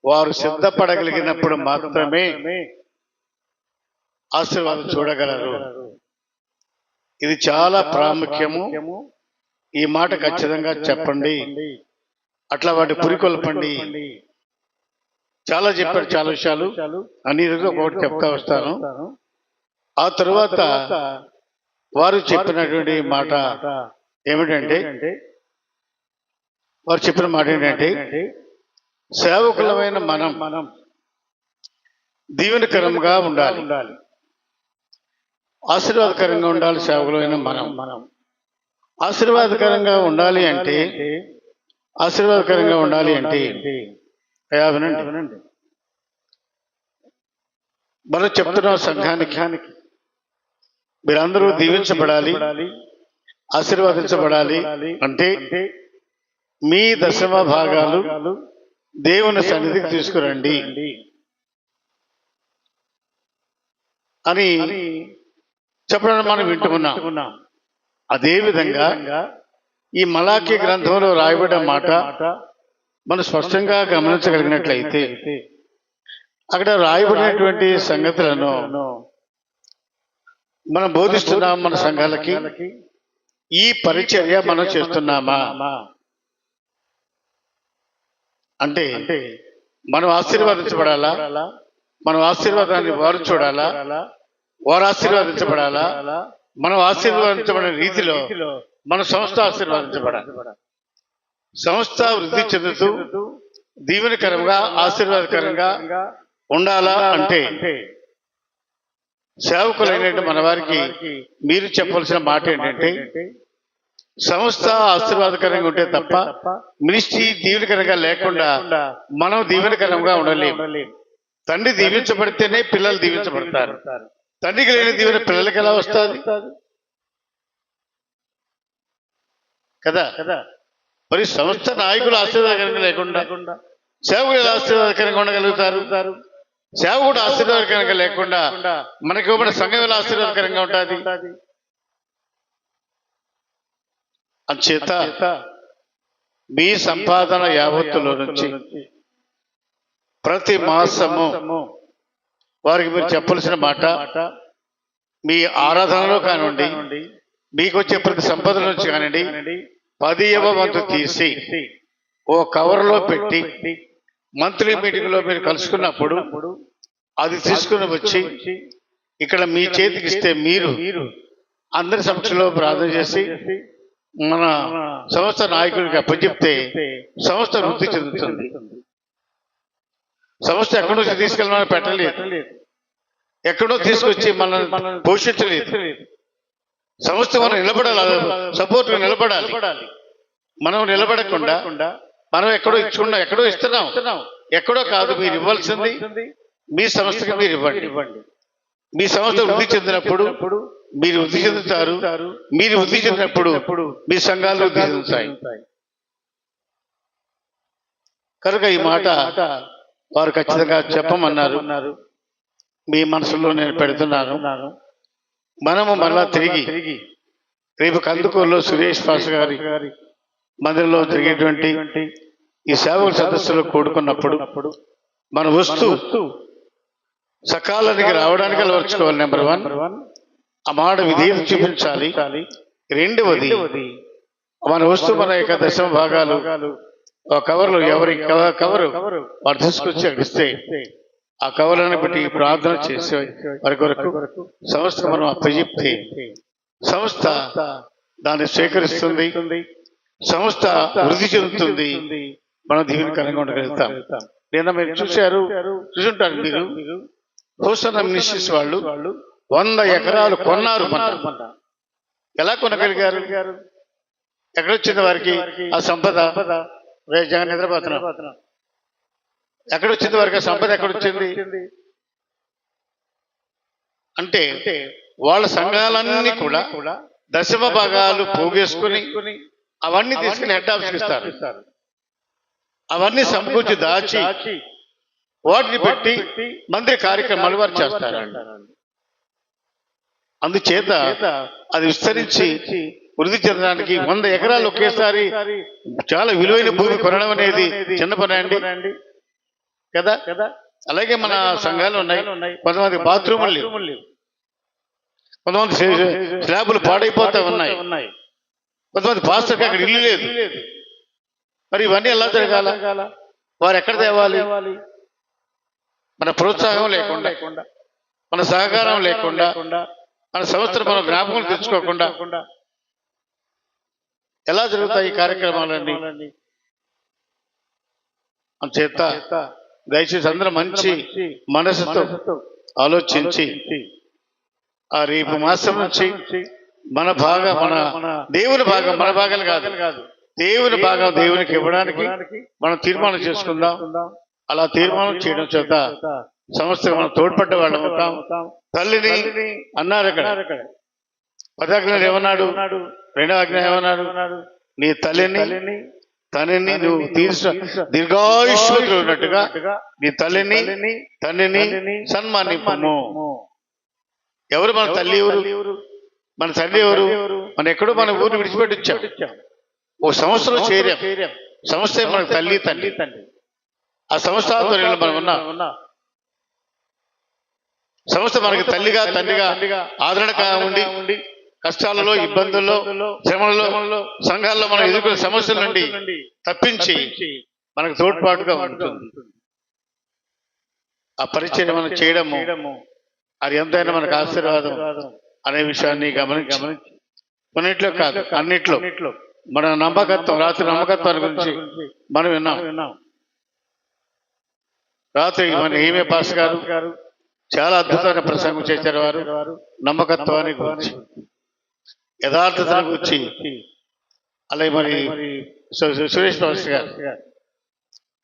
వారు సిద్ధపడగలిగినప్పుడు మాత్రమే ఆశీర్వాదం చూడగలరు. ఇది చాలా ప్రాముఖ్యము. ఈ మాట ఖచ్చితంగా చెప్పండి, అట్లా వాటి పురికొల్పండి. చాలా చెప్పారు, చాలా విషయాలు అన్ని ఒకటి చెప్తా వస్తాను. ఆ తరువాత వారు చెప్పినటువంటి మాట ఏమిటంటే, వారు చెప్పిన మాట ఏంటంటే, సేవకులమైన మనం దీవెనకరంగా ఉండాలి, ఆశీర్వాదకరంగా ఉండాలి. సేవకులమైన మనం ఆశీర్వాదకరంగా ఉండాలి అంటే వినండి, మనం చెప్తున్నాం సంఘానికి మీరందరూ దీవించబడాలి, ఆశీర్వదించబడాలి అంటే మీ దశమ భాగాలు దేవుని సన్నిధికి తీసుకురండి అని చెప్పడం మనం వింటున్నాం. అదేవిధంగా ఈ మలాకీ గ్రంథంలో రాయబడిన మాట మనం స్పష్టంగా గమనించగలిగినట్లయితే అక్కడ రాయబడినటువంటి సంగతులను మనం బోధిస్తున్నాం. మన సంఘాలకి ఈ పరిచర్య మనం చేస్తున్నామా అంటే మనం ఆశీర్వదించబడాలా, మనం ఆశీర్వాదాన్ని వారు చూడాలా, వారు ఆశీర్వాదించబడాలా, మనం ఆశీర్వాదించబడిన రీతిలో మన సంస్థ ఆశీర్వాదించబడాలి. సంస్థ వృద్ధి చెందుతూ దీవెనకరంగా ఆశీర్వాదకరంగా ఉండాలా అంటే సేవకులైన మన వారికి మీరు చెప్పవలసిన మాట ఏంటంటే, సంస్థ ఆశీర్వాదకరంగా ఉంటే తప్ప మినిస్ట్రీ దీవెనకరంగా లేకుండా మనం దీవెనకరంగా ఉండలేము. తండ్రి దీవించబడితేనే పిల్లలు దీవించబడతారు. తండ్రికి లేని దీవెన పిల్లలకి ఎలా వస్తుంది కదా? మరి సంస్థ నాయకులు ఆశీర్వాదకరంగా లేకుండా సేవకులు ఎలా ఆశీర్వాదకరంగా ఉండగలుగుతారు? సేవకుడు ఆశీర్వాదకరంగా లేకుండా మనకి ఇవ్వబడిన సంఘం ఎలా ఆశీర్వాదకరంగా ఉంటుంది? అంచేత మీ సంపాదన యావత్తులో నుంచి ప్రతి మాసము వారికి మీరు చెప్పవలసిన మాట, మీ ఆరాధనలో కానివ్వండి, మీకు వచ్చే ప్రతి సంపద నుంచి కానివ్వండి, 10వ వంతు తీసి ఓ కవర్లో పెట్టి మంత్లీ మీటింగ్ లో మీరు కలుసుకున్నప్పుడు అది తీసుకుని వచ్చి ఇక్కడ మీ చేతికి ఇస్తే మీరు అందరి సమక్షంలో ప్రార్థన చేసి మన సంస్థ నాయకుడికి అప్పచెప్తే సంస్థ వృద్ధి చెందుతుంది. సంస్థ ఎక్కడి నుంచి తీసుకెళ్ళమని పెట్టలేదు, ఎక్కడో తీసుకొచ్చి మనం పోషించలేదు. సంస్థ మనం నిలబడాలి, సపోర్ట్ నిలబడాలి. మనం నిలబడకుండా మనం ఎక్కడో ఇచ్చుకున్నాం, ఎక్కడో ఇస్తున్నాం, ఎక్కడో కాదు. మీరు ఇవ్వాల్సింది మీ సంస్థకి మీరు ఇవ్వండి. మీ సంస్థ వృద్ధి చెందినప్పుడు మీరు వృద్ధి చెందుతారు. మీరు వృద్ధి చెందినప్పుడు మీ సంఘాలు వృద్ధి చెందుతాయి. కనుక ఈ మాట వారు ఖచ్చితంగా చెప్పమన్నారు. మీ మనసులో నేను పెడుతున్నాను. మనము మరలా తిరిగి రేపు కందుకూరులో సురేష్ పాస్ గారి మందిరంలో జరిగేటువంటి ఈ సేవకుల సదస్సులో కూడుకున్నప్పుడు మన వస్తు సకాలానికి రావడానికి అలవర్చుకోవాలి. నెంబర్ 1 ఆ మాట విధేయత చూపించాలి. రెండవది మన వస్తు మన యొక్క దశమ భాగాలు కవర్లు ఎవరి కవరు వారు తీసుకొచ్చి అడిగిస్తే ఆ కవర్లను బట్టి ప్రార్థన చేసే వారి కొరకు సంస్థకు మనం అప్పచెప్తే సంస్థ దాన్ని స్వీకరిస్తుంది, సంస్థ వృద్ధి చెందుతుంది, మనం దీవెనకరంగా ఉండగలుగుతాం. లేదా మీరు చూసుంటారు, మీరు హోసన్న మినిస్ట్రీస్ వాళ్ళు 100 ఎకరాలు కొన్నారు. ఎలా కొనగలిగారు? ఎక్కడొచ్చింది వారికి ఆ సంపద? జగన్ నిద్రపోతున్నా. ఎక్కడొచ్చింది వారికి ఆ సంపద? ఎక్కడొచ్చింది అంటే వాళ్ళ సంఘాలన్నీ కూడా దశమ భాగాలు పోగేసుకుని అవన్నీ తీసుకుని హెడ్ ఆఫీస్కి ఇస్తారు. అవన్నీ సమకూర్చి దాచి వాటిని పెట్టి మంత్రి కార్యక్రమాలు వారు చేస్తారు. అందుచేత అది విస్తరించి వృద్ధి చెందడానికి 100 ఎకరాలు ఒకేసారి చాలా విలువైన భూమి కొనడం అనేది చిన్న పని అండి కదా? అలాగే మన సంఘాలు ఉన్నాయి. కొంతమంది బాత్రూములు లేవు, కొంతమంది స్లాబులు పాడైపోతా ఉన్నాయి, కొంతమంది పాస్టర్కి అక్కడ ఇల్లు లేదు. మరి ఇవన్నీ ఎలా జరగాల? వారు ఎక్కడ తేవాలి? మన ప్రోత్సాహం లేకుండా, మన సహకారం లేకుండా, మన సంస్థను మనం జ్ఞాపకం తెచ్చుకోకుండా ఎలా జరుగుతాయి ఈ కార్యక్రమాలన్నీ? చేత దయచేసి అందరూ మంచి మనసుతో ఆలోచించి ఆ రేపు మాసం నుంచి మన దేవుని భాగం, మన భాగాలు కాదు, దేవుని భాగం దేవునికి ఇవ్వడానికి మనం తీర్మానం చేసుకుందాం. అలా తీర్మానం చేయడం చేత సంస్థకు మనం తోడ్పడ్డ వాళ్ళం అవుతాం. తల్లిని అన్నారు అక్కడ 10వ ఆజ్ఞలో ఏమన్నాడు? 2వ ఆజ్ఞ ఏమన్నాడు? నీ తల్లిని తనని నువ్వు దీర్ఘాయుష్మతులు ఉన్నట్టుగా నీ తల్లిని తండ్రిని సన్మానింపము. ఎవరు మన తల్లి? ఎవరు మన తండ్రి? ఎవరు? మనం ఎక్కడో మన ఊరిని విడిచిపెట్టి వచ్చాం, ఓ సంస్థలో చేరాం. సంస్థ మనకు తల్లి తండ్రి. ఆ సంస్థ ఆధ్వర్యంలో మనం ఉన్నాం. సంస్థ మనకి తల్లిగా తండ్రిగా ఆదరణగా ఉండి కష్టాలలో, ఇబ్బందుల్లో, శ్రమలలో, సంఘాల్లో మనం ఎదుర్కొనే సమస్యల నుండి తప్పించి మనకు తోడ్పాటుగా ఉంటుంది. ఆ పరిచర్య మనం చేయడము అది ఎంతైనా మనకు ఆశీర్వాదం అనే విషయాన్ని గమనించి కొన్నిట్లో కాదు అన్నిట్లో మన నమ్మకత్వం, రాత్రి నమ్మకత్వాన్ని గురించి మనం విన్నాం. రాత్రి మన ఏమే పాస్ గారు చాలా అద్భుతమైన ప్రసంగం చేశారు. వారు నమ్మకత్వాన్ని గురించి, యథార్థతను గురించి, అలాగే మరి సురేష్ పాస్ గారు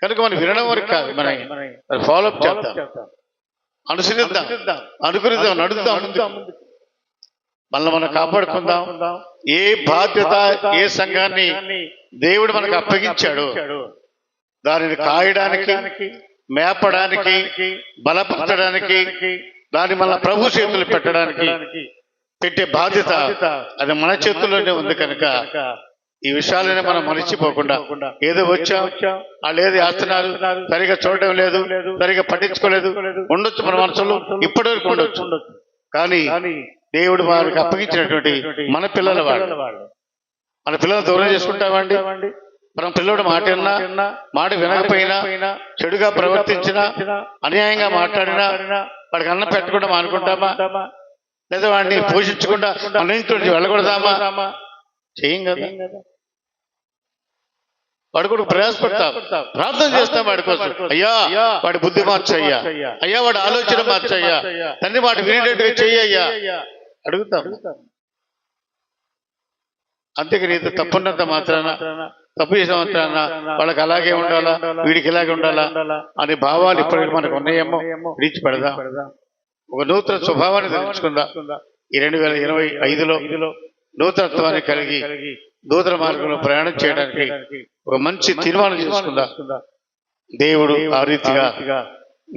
కనుక మనం వినడం వరకు కాదు, మనం ఫాలోఅప్ చేద్దాం, అనుసరిద్దాం, అనుకరిద్దాం, నడుద్దాం, మనం కాపాడుకుందాం. ఏ బాధ్యత, ఏ సంఘాన్ని దేవుడు మనకు అప్పగించాడు దానిని కాయడానికి, మేపడానికి, బలపరచడానికి, దాన్ని మన ప్రభు చేతులు పెట్టడానికి పెట్టే బాధ్యత అది మన చేతుల్లోనే ఉంది. కనుక ఈ విషయాలనే మనం మరిచిపోకుండా ఏదో వచ్చాం, వాళ్ళు ఏదో చేస్తున్నారు, సరిగా చూడడం లేదు, సరిగా పట్టించుకోలేదు ఉండొచ్చు, మన మనసులో ఇప్పటివరకు ఉండొచ్చు. కానీ దేవుడు వారికి అప్పగించినటువంటి మన పిల్లల వాళ్ళు, మన పిల్లలు దూరం చేసుకుంటామండి. మన పిల్లడు మాట విన్నా, మాట వినకపోయినా, చెడుగా ప్రవర్తించినా, అన్యాయంగా మాట్లాడినా వాడికి అన్నం పెట్టకుండా మానుకుంటామా? లేదా వాడిని పోషించకుండా మన ఇంటి నుంచి వెళ్ళకూడదామా? చేయం కదా. వాడు కూడా ప్రయాసపడతాం, ప్రార్థన చేస్తాం వాడి కోసం. అయ్యా వాడి బుద్ధి మార్చయ్యా, అయ్యా వాడి ఆలోచన మార్చయ్యా, తండ్రి వాటి వినేటట్టుగా చెయ్యయ్యా అడుగుతాం. అంతేగా నీతో తప్పున్నంత మాత్రాన, తప్పు చేసిన మాత్రాన వాళ్ళకి అలాగే ఉండాలా, వీడికి ఇలాగే ఉండాలా అనే భావాలు ఇప్పటికీ మనకు ఉన్నాయేమో విడిచిపెడదాం. ఒక నూతన స్వభావాన్ని ధరించుకుందాం. ఈ 2025లో నూతనత్వాన్ని కలిగి నూతన మార్గంలో ప్రయాణం చేయడానికి ఒక మంచి తీర్మానం చేసుకుందాం. దేవుడు ఆ రీతిగా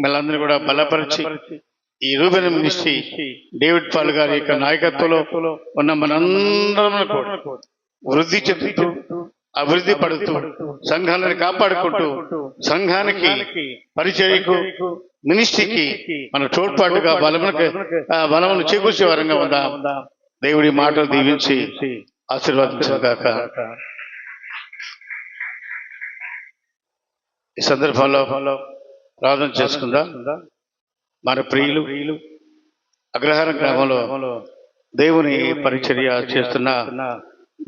మనందరినీ కూడా బలపరిచి ఈ రూబెన్ మినిస్ట్రీ డేవిడ్ పాల్ గారి యొక్క నాయకత్వంలో ఉన్న మనందరం కూడా వృద్ధి చెందుతూ, అభివృద్ధి పడుతూ, సంఘాలను కాపాడుకుంటూ, సంఘానికి, పరిచర్యకు, మినిస్ట్రీకి మన తోడ్పాటుగా బలమును చేకూర్చే వరంగా ఉందాం. దేవుడి మాటలు దీవించి ఆశీర్వాదించగాక. ఈ సందర్భంలో ప్రార్థన చేసుకుందాం. మన ప్రియులు అగ్రహారం గ్రామంలో దేవుని పరిచర్య చేస్తున్న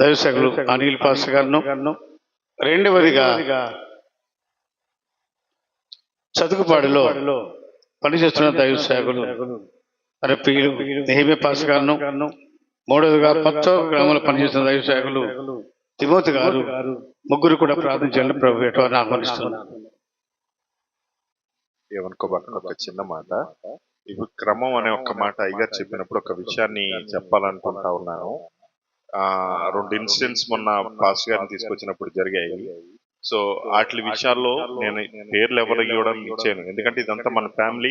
దైవసేవకులు అనిల్ పాస్ గారు, రెండవదిగా చదువుపాడులో పనిచేస్తున్న దైవసేవకులు మన ప్రియులు నెహెమియా పాస్ గారు, మూడవదిగా పచ్చ గ్రామంలో పనిచేస్తున్న దైవసేవకులు తిమోతి గారు, ముగ్గురు కూడా ప్రార్థన చేయాలని ప్రభు ఎటువంటి ఆహ్వానిస్తున్నారు. ఏమనుకోబాక ఒక చిన్న మాట, ఇప్పుడు క్రమం అనే ఒక మాట అయ్యగారు చెప్పినప్పుడు ఒక విషయాన్ని చెప్పాలనుకుంటా ఉన్నాను. 2 ఇన్సిడెంట్స్ మొన్న పాస్ గారిని తీసుకొచ్చినప్పుడు జరిగాయి. సో వాటి విషయాల్లో నేను పేర్లు ఎవరు ఇవ్వడం ఇచ్చాను, ఎందుకంటే ఇదంతా మన ఫ్యామిలీ.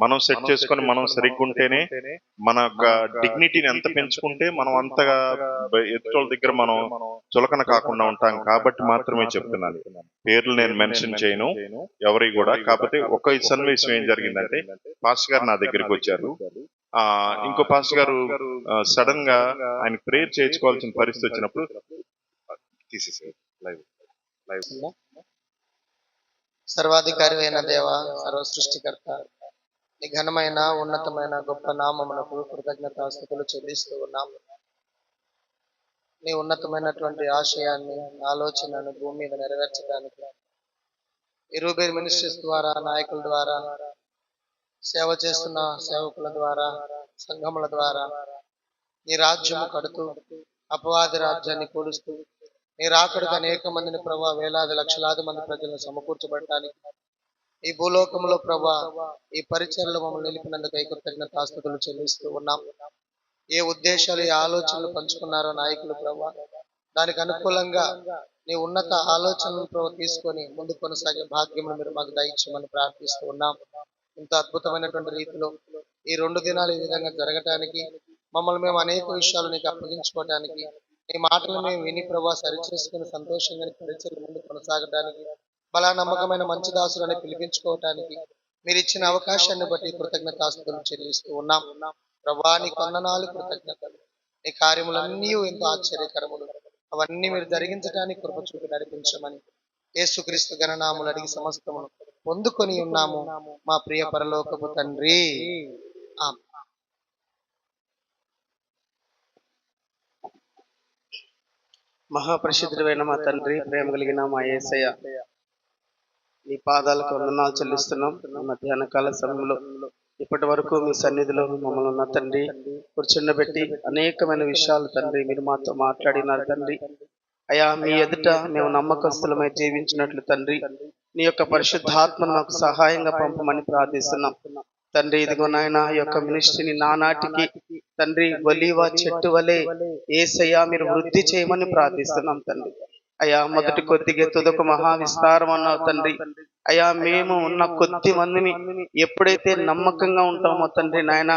మనం సెట్ చేసుకొని మనం సరిగ్గా ఉంటేనే మన యొక్క డిగ్నిటీని ఎంత పెంచుకుంటే మనం అంతగా ఎదుటోళ్ళ దగ్గర మనం చులకన కాకుండా ఉంటాం. కాబట్టి మాత్రమే చెప్తున్నాను, పేర్లు నేను మెన్షన్ చేయను ఎవరి కూడా. కాకపోతే ఒక సన్నివేశం ఏం జరిగిందంటే, పాస్టర్ గారు నా దగ్గరికి వచ్చారు. ఇంకో పాస్టర్ గారు సడన్ గా ఆయన ప్రేయర్ చేయించుకోవాల్సిన పరిస్థితి వచ్చినప్పుడు తీసేసారు లైవ్. సర్వాధికారి అయిన దేవ, సర్వ సృష్టికర్త, నీ ఘనమైన ఉన్నతమైన గొప్ప నామమునకు కృతజ్ఞతాస్తుతులు చెల్లిస్తూ ఉన్నాము. నీ ఉన్నతమైనటువంటి ఆశయాన్ని, ఆలోచనను భూమి మీద నెరవేర్చడానికి ఈ రూబేర్ మినిస్ట్రీస్ ద్వారా, నాయకుల ద్వారా, సేవ చేస్తున్న సేవకుల ద్వారా, సంఘముల ద్వారా నీ రాజ్యము కడుతూ, అపవాది రాజ్యాన్ని కూలుస్తూ, నీ రాకడకు అనేక మందిని ప్రభా, వేలాది లక్షలాది మంది ప్రజలను సమకూర్చబడటానికి ఈ భూలోకంలో ప్రభా, ఈ పరిచయలో మమ్మల్ని నిలిపినందుకై కృతజ్ఞతాస్తుతులు చెల్లిస్తూ ఉన్నాం. ఏ ఉద్దేశాలు, ఏ ఆలోచనలు పంచుకున్నారో నాయకులు ప్రభా, దానికి అనుకూలంగా నీ ఉన్నత ఆలోచనలను ప్రభు తీసుకొని ముందు కొనసాగే భాగ్యమును మీరు మాకు దయచేయమని ప్రార్థిస్తూ ఉన్నాం. ఇంత అద్భుతమైనటువంటి రీతిలో ఈ 2 దినాలు ఈ విధంగా జరగటానికి, మమ్మల్ని మేము అనేక విషయాలు నీకు అప్పగించుకోవటానికి, నీ మాటలు మేము విని ప్రభా సరిచేసుకుని సంతోషంగా పరిచయం ముందు కొనసాగడానికి, బలా నమ్మకమైన మంచి దాసులని పిలిపించుకోవటానికి మీరు ఇచ్చిన అవకాశాన్ని బట్టి కృతజ్ఞతాస్తుతులు చెల్లిస్తూ ఉన్నాం. ప్రభా నీ వందనాలు, కృతజ్ఞతలు. నీ కార్యములన్నీ ఎంతో ఆశ్చర్యకరములు, అవన్నీ మీరు జరిగించడానికి కృప చూపి నడిపించమని యేసుక్రీస్తు ఘననామములు అడిగి సమస్తమును పొందుకొని ఉన్నాము మా ప్రియ పరలోకపు తండ్రి. ఆమేన్. మహాపరిశుద్ధుడైన మా తండ్రి, ప్రేమ కలిగిన మా యేసయ్య, నీ పాదాలకు వందనాలు చెల్లిస్తున్నాం. మధ్యాహ్న కాల సమయంలో ఇప్పటి వరకు మీ సన్నిధిలో మమ్మల్ని ఉన్న తండ్రి కూర్చుండబెట్టి అనేకమైన విషయాలు తండ్రి మీరు మాతో మాట్లాడినారు తండ్రి. అయా, మీ ఎదుట మేము నమ్మకస్తులమై జీవించినట్లు తండ్రి నీ యొక్క పరిశుద్ధాత్మను మాకు సహాయంగా పంపమని ప్రార్థిస్తున్నాం తండ్రి. ఇదిగో నాయన, ఈ యొక్క మినిస్ట్రీని నానాటికి తండ్రి ఒలీవ చెట్టు వలె యేసయ్యా మీరు వృద్ధి చేయమని ప్రార్థిస్తున్నాం తండ్రి. అయా, మొదటి కొద్దిగా తుదకు మహా విస్తారం అన్నావు తండ్రి. అయా, మేము ఉన్న కొద్ది మందిని ఎప్పుడైతే నమ్మకంగా ఉంటామో తండ్రి నాయన,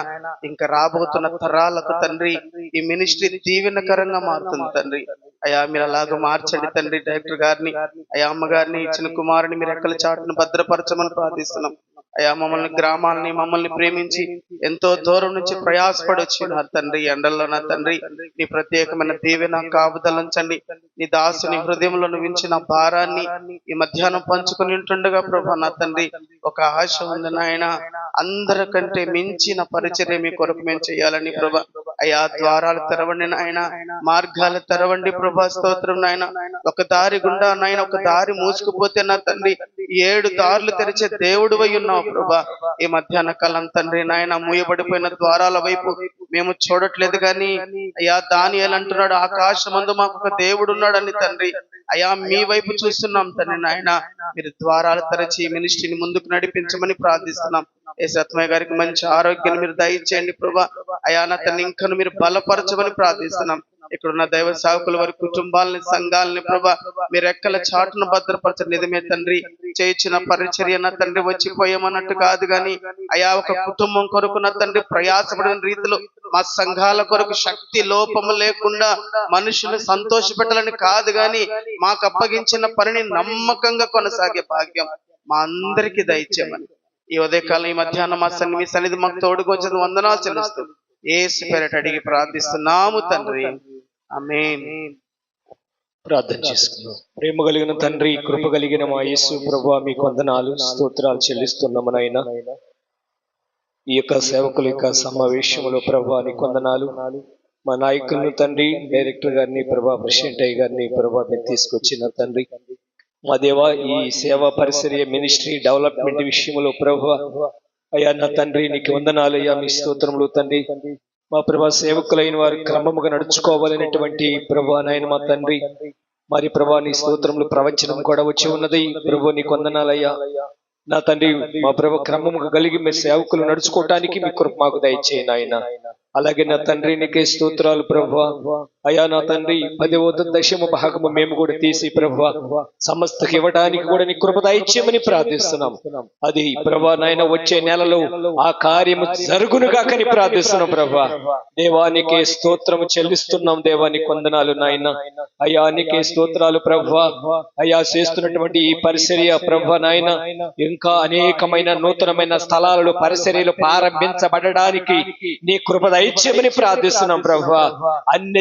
ఇంకా రాబోతున్న తరాలకు తండ్రి ఈ మినిస్ట్రీ దీవెనకరంగా మారుతుంది తండ్రి. అయా, మీరు అలాగ మార్చండి తండ్రి. డైరెక్టర్ గారిని, అయా అమ్మగారిని, ఇచ్చిన కుమారుని మీరు ఎక్కల చాటును భద్రపరచమని ప్రార్థిస్తున్నాం. అయా, మమ్మల్ని గ్రామాలని మమ్మల్ని ప్రేమించి ఎంతో దూరం నుంచి ప్రయాసపడి వచ్చినారు తండ్రి. ఎండల్లో నా తండ్రి నీ ప్రత్యేకమైన దీవెన కాపుదలంచండి. నీ దాసుని హృదయంలో వించిన భారాన్ని ఈ మధ్యాహ్నం పంచుకుని ఉంటుండగా ప్రభా నా తండ్రి ఒక ఆశ ఉంది నాయన, అందరికంటే మించిన పరిచర్య మీ కొరకు మేము చేయాలని ప్రభా. అయా, ద్వారాలు తెరవండి నాయన, మార్గాలు తెరవండి ప్రభా. స్తోత్రం నాయన. ఒక దారి గుండా నాయన ఒక దారి మూసుకుపోతే నా తండ్రి 7 దారులు తెరిచే దేవుడు అయి ఉన్నావు ప్రభా. ఈ మధ్యాహ్న కాలం తండ్రి నాయన మూయబడిపోయిన ద్వారాల వైపు మేము చూడట్లేదు కానీ అయ్యా, దానియేలు అంటున్నాడు ఆకాశమందు మాకు ఒక దేవుడు ఉన్నాడని తండ్రి. అయా, మీ వైపు చూస్తున్నాం తండ్రి నాయన. మీరు ద్వారాలు తెరచి మినిస్ట్రీని ముందుకు నడిపించమని ప్రార్థిస్తున్నాం. యేసత్మయ్య గారికి మంచి ఆరోగ్యాన్ని మీరు దయచేయండి ప్రభా. అయా నా తండ్రి ఇంకను మీరు బలపరచమని ప్రార్థిస్తున్నాం. ఇక్కడున్న దైవ సేవకుల వారి కుటుంబాలని, సంఘాలని ప్రభా మీరు ఎక్కల చాటును భద్రపరచండి. నిజమే తండ్రి, చేయించిన పరిచర్య నా తండ్రి వచ్చిపోయామన్నట్టు కాదు కానీ అయా, ఒక కుటుంబం కొరకు నా తండ్రి ప్రయాసపడిన రీతిలో మా సంఘాల కొరకు శక్తి లోపము లేకుండా మనుషులు సంతోష పెట్టాలని కాదు కానీ మాకు అప్పగించిన పనిని నమ్మకంగా కొనసాగే భాగ్యం మా అందరికీ దయచేయమని ఈ ఉదయకాలం ఈ మధ్యాహ్నం మీ సన్నిధి మాకు తోడుకొచ్చిన వందనాలు చెల్లిస్తూ యేసు పేరట అడిగి ప్రార్థిస్తున్నాము తండ్రి. ఆమేన్. ప్రార్థన చేసుకున్నాం. ప్రేమ కలిగిన తండ్రి, కృప కలిగిన మా యేసు ప్రభువా, మీకు వందనాలు స్తోత్రాలు చెల్లిస్తున్నాము నాయన. ఈ యొక్క సేవకుల యొక్క సమావేశంలో ప్రభువా నీకు వందనాలు. మా నాయకులను తండ్రి, డైరెక్టర్ గారిని ప్రభా, ప్రెసిడెంట్ అయ్య గారిని ప్రభా మీరు తీసుకొచ్చిన తండ్రి. మా దేవా, ఈ సేవా పరిసర మినిస్ట్రీ డెవలప్మెంట్ విషయంలో ప్రభువా అయ్యా నా తండ్రి నీకు వందనాలు అయ్యా. మీ స్తోత్రములు తండ్రి. మా ప్రభా సేవకులైన వారు క్రమముగా నడుచుకోవాలనేటువంటి ప్రభా నాయన మా తండ్రి, మరి ప్రభా నీ స్తోత్రములు ప్రవచనం కూడా వచ్చి ఉన్నది ప్రభు నీకు వందనాలయ్యా. నా తండ్రి మా ప్రభు క్రమముగా కలిగి మీ సేవకులు నడుచుకోవటానికి మీ కృప మాకు దయచేయండి ఆయన. అలాగే నా తండ్రి నీకే స్తోత్రాలు ప్రభువా. అయా నా తండ్రి 10వ దశమ భాగము మేము కూడా తీసి ప్రభువా సమస్తకి ఇవ్వడానికి కూడా నీ కృప దయచేయమని ప్రార్థిస్తున్నాం. అది ప్రభా నాయన వచ్చే నెలలో ఆ కార్యము జరుగునుగాకని ప్రార్థిస్తున్నాం ప్రభా. దేవానికే స్తోత్రము చెల్లిస్తున్నాం. దేవానికి వందనాలు నాయన. అయ్యా నీకే స్తోత్రాలు ప్రభువా. అయ్యా చేస్తున్నటువంటి ఈ పరిచర్య ప్రభా నాయన ఇంకా అనేకమైన నూతనమైన స్థలాలలో పరిచర్యలు ప్రారంభించబడడానికి నీ కృప దయచేయమని ప్రార్థిస్తున్నాం ప్రభువా. అన్ని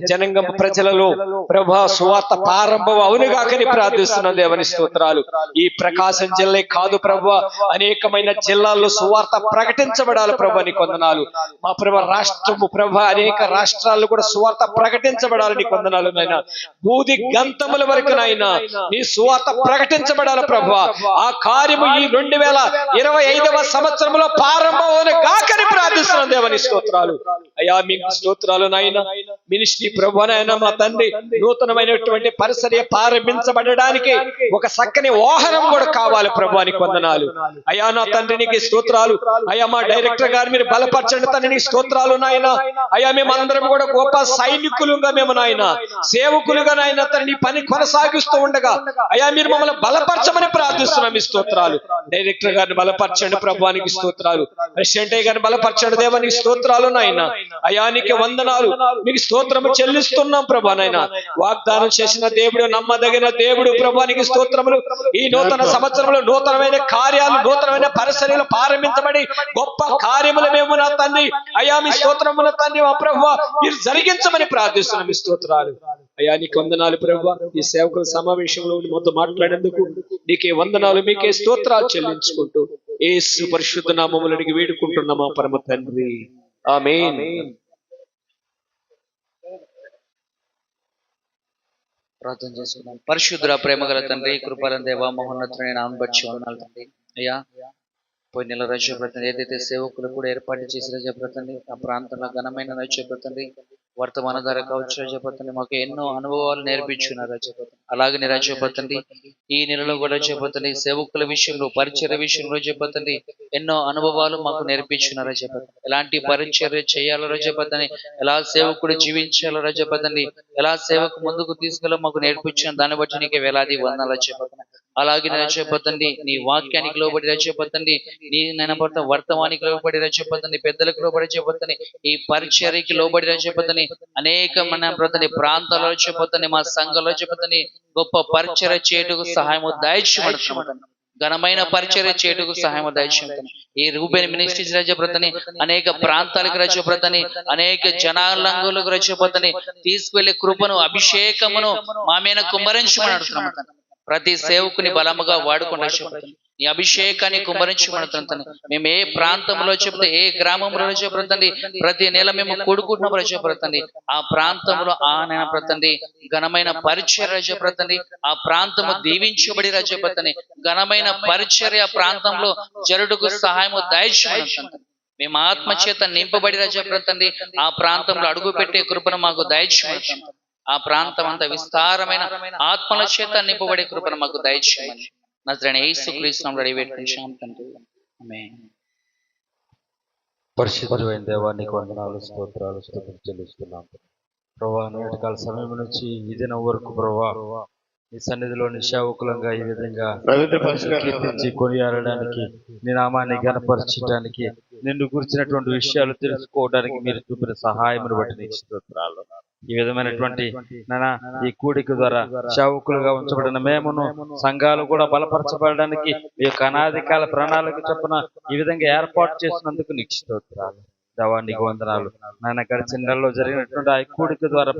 జనాంగం ప్రజలలో ప్రభా సువార్త ప్రారంభం అవునుగాకని ప్రార్థిస్తున్నాం. దేవని స్తోత్రాలు. ఈ ప్రకాశం జిల్లా కాదు ప్రభువా, అనేకమైన జిల్లాల్లో సువార్త ప్రకటించబడాలి ప్రభా నీ వందనాలు. మా ప్రభా రాష్ట్రము ప్రభా అనేక రాష్ట్రాల్లో కూడా సువార్త ప్రకటించబడాలి నీ వందనాలు నాయన. బూది గంతముల వరకు నాయన నీ సువార్త ప్రకటించబడాలి ప్రభువా. ఆ కార్యము ఈ 2025వ సంవత్సరంలో ప్రారంభం అవునుగాకని ప్రార్థిస్తున్నాం. దేవని స్తోత్రాలు. అయ్యా మీకు స్తోత్రాలు నాయన. మినిస్ట్రీ ప్రభు నాయన మా తండ్రి నూతనమైనటువంటి పరిసర ప్రారంభించబడడానికి ఒక చక్కని వాహనం కూడా కావాలి ప్రభువానికి వందనాలు. అయ్యా నా తండ్రి నీకు స్తోత్రాలు. అయ్యా మా డైరెక్టర్ గారు మీరు బలపరచండి తండ్రి నీకు స్తోత్రాలు నాయన. అయ్యా మేమందరం కూడా గొప్ప సైనికులుగా మేము నాయన సేవకులుగా నాయన తండ్రి పని కొనసాగిస్తూ ఉండగా అయ్యా మీరు మమ్మల్ని బలపరచమని ప్రార్థిస్తున్నాం. మీ స్తోత్రాలు. డైరెక్టర్ గారిని బలపరచండి ప్రభువానికి స్తోత్రాలు. ప్రెసిడెంట్ గారిని బలపరచండి దేవానికి స్తోత్రాలు నాయన. అయానికి వందనాలు. మీకు స్తోత్రము చెల్లిస్తున్నాం ప్రభా నాయన. వాగ్దానం చేసిన దేవుడు, నమ్మదగిన దేవుడు ప్రభానికి స్తోత్రములు. ఈ నూతన సంవత్సరంలో నూతనమైన కార్యాలు, నూతనమైన పరిసరాలు ప్రారంభించబడి గొప్ప కార్యములు మేము నా తండ్రి అయా మీ స్తోత్రముల తండ్రి మా ప్రభువా మీరు జరిగించమని ప్రార్థిస్తున్నాం. మీ స్తోత్రాలు. అయ్యా నీకు వందనాలు ప్రభువా. ఈ సేవకుల సమావేశంలో మాతో మాట్లాడేందుకు నీకే వందనాలు, మీకే స్తోత్రాలు చెల్లించుకుంటూ యేసు పరిశుద్ధ నామములో అడిగి వేడుకుంటున్నామా పరమ తండ్రి, ఆమేన్. ప్రార్థన చేసుకున్నాం. పరిశుద్ధ ప్రేమగల తండ్రి, కృపాల దేవ, మహోన్నతుడైన నామమును బట్టి వందనాలు తండ్రి. అయ్యా పోయిన నెల రజప్రతండి ఏదైతే సేవకులు కూడా ఏర్పాటు చేసి రజప్రతండి ఆ ప్రాంతంలో ఘనమైన రజప్రతండి వర్తమాన ధర కావచ్చు రజప్రతండి మాకు ఎన్నో అనుభవాలు నేర్పించున్నారు రజప్రతండి. అలాగే రజప్రతండి ఈ నెలలో కూడా రజప్రతండి సేవకుల విషయంలో, పరిచర్య విషయంలో రజప్రతండి ఎన్నో అనుభవాలు మాకు నేర్పించున్నారు రజప్రతండి. ఎలాంటి పరిచర్య చేయాలో రజప్రతండి, ఎలా సేవకుడు జీవించాలో రజప్రతండి, ఎలా సేవకు ముందుకు తీసుకెళ్ళో మాకు నేర్పించిన దాన్ని బట్టి నీకే వేలాది వందనాలు రజప్రతండి. అలాగే రజప్రతండి నీ వాక్యానికి లోబడి రజప్రతండి, నీ నెనపడత వర్తమానికి లోబడి రజపతండి, పెద్దలకు లోబడి రజపతండి, ఈ పరిచర్యకి లోబడి రజపతండి, అనేక మన ప్రతి ప్రాంతాల్లో రజపతండి, మా సంఘంలో రజపతండి గొప్ప పరిచర్య చేయుటకు సహాయము దయచేయమని, ఘనమైన పరిచర్య చేయుటకు సహాయము దయచేయమని, ఈ రూబెన్ మినిస్ట్రీస్ రజపతండి అనేక ప్రాంతాలకు రజపతండి, అనేక జనాలంగులకు రజపతండి తీసుకువెళ్లే కృపను, అభిషేకమును మా మీద కుమ్మరించమని అడుగుతున్నాము. ప్రతి సేవకుని బలముగా వాడుకుని రజపతండి, నీ అభిషేకాన్ని కుమ్మరించమనుతుంటాను. మేము ఏ ప్రాంతంలో చెప్తే, ఏ గ్రామంలో చెప్తండి, ప్రతి నెల మేము కూడుకుంటున్నాం రజప్రతండి. ఆ ప్రాంతంలో ఆ నెల ప్రతండి ఘనమైన పరిచర్య రజప్రతండి, ఆ ప్రాంతము దీవించబడి రజప్రతండి, ఘనమైన పరిచర్య ప్రాంతంలో జరుడుకు సహాయము దయచేయమనుతుంటాను. మేము ఆత్మచేత నింపబడి రజప్రతండి ఆ ప్రాంతంలో అడుగు పెట్టే కృపను మాకు దయచేయమనుతుంటాం. ఆ ప్రాంతం అంతా విస్తారమైన ఆత్మల చేత నింపబడే కృపను మాకు దయచేయమని నజరేయుడైన యేసుక్రీస్తు నామములో అడిగి వేడుకుంటున్నాము తండ్రి, ఆమేన్. పరిశుద్ధమైన దేవా నీకు వందనాలు, స్తోత్రాలు చెల్లిస్తున్నాం ప్రభువా. నేటి కాల సమయం నుంచి ఈ దినం వరకు ప్రభువా నీ సన్నిధిలో నీ సేవకులంగా ఈ విధంగా కీర్తించి కొనియాడడానికి, నీ నామాన్ని ఘనపరచడానికి, నిన్ను గురించినటువంటి విషయాలు తెలుసుకోవడానికి మీరు చూపిన సహాయమును బట్టి నీకు స్తోత్రాలు. ఈ విధమైనటువంటి ఈ కూడిక ద్వారా సేవకులుగా ఉంచబడిన మేమును, సంఘాలు కూడా బలపరచబడడానికి ఈ యొక్క అనాది కాల ప్రణాళిక చొప్పున ఈ విధంగా ఏర్పాటు చేసినందుకు నీకు స్తోత్రాలు దేవా. నీకు వందనాలు నాయన. గడిచిన నెలలో జరిగినటువంటి ఆ కూడిక ద్వారా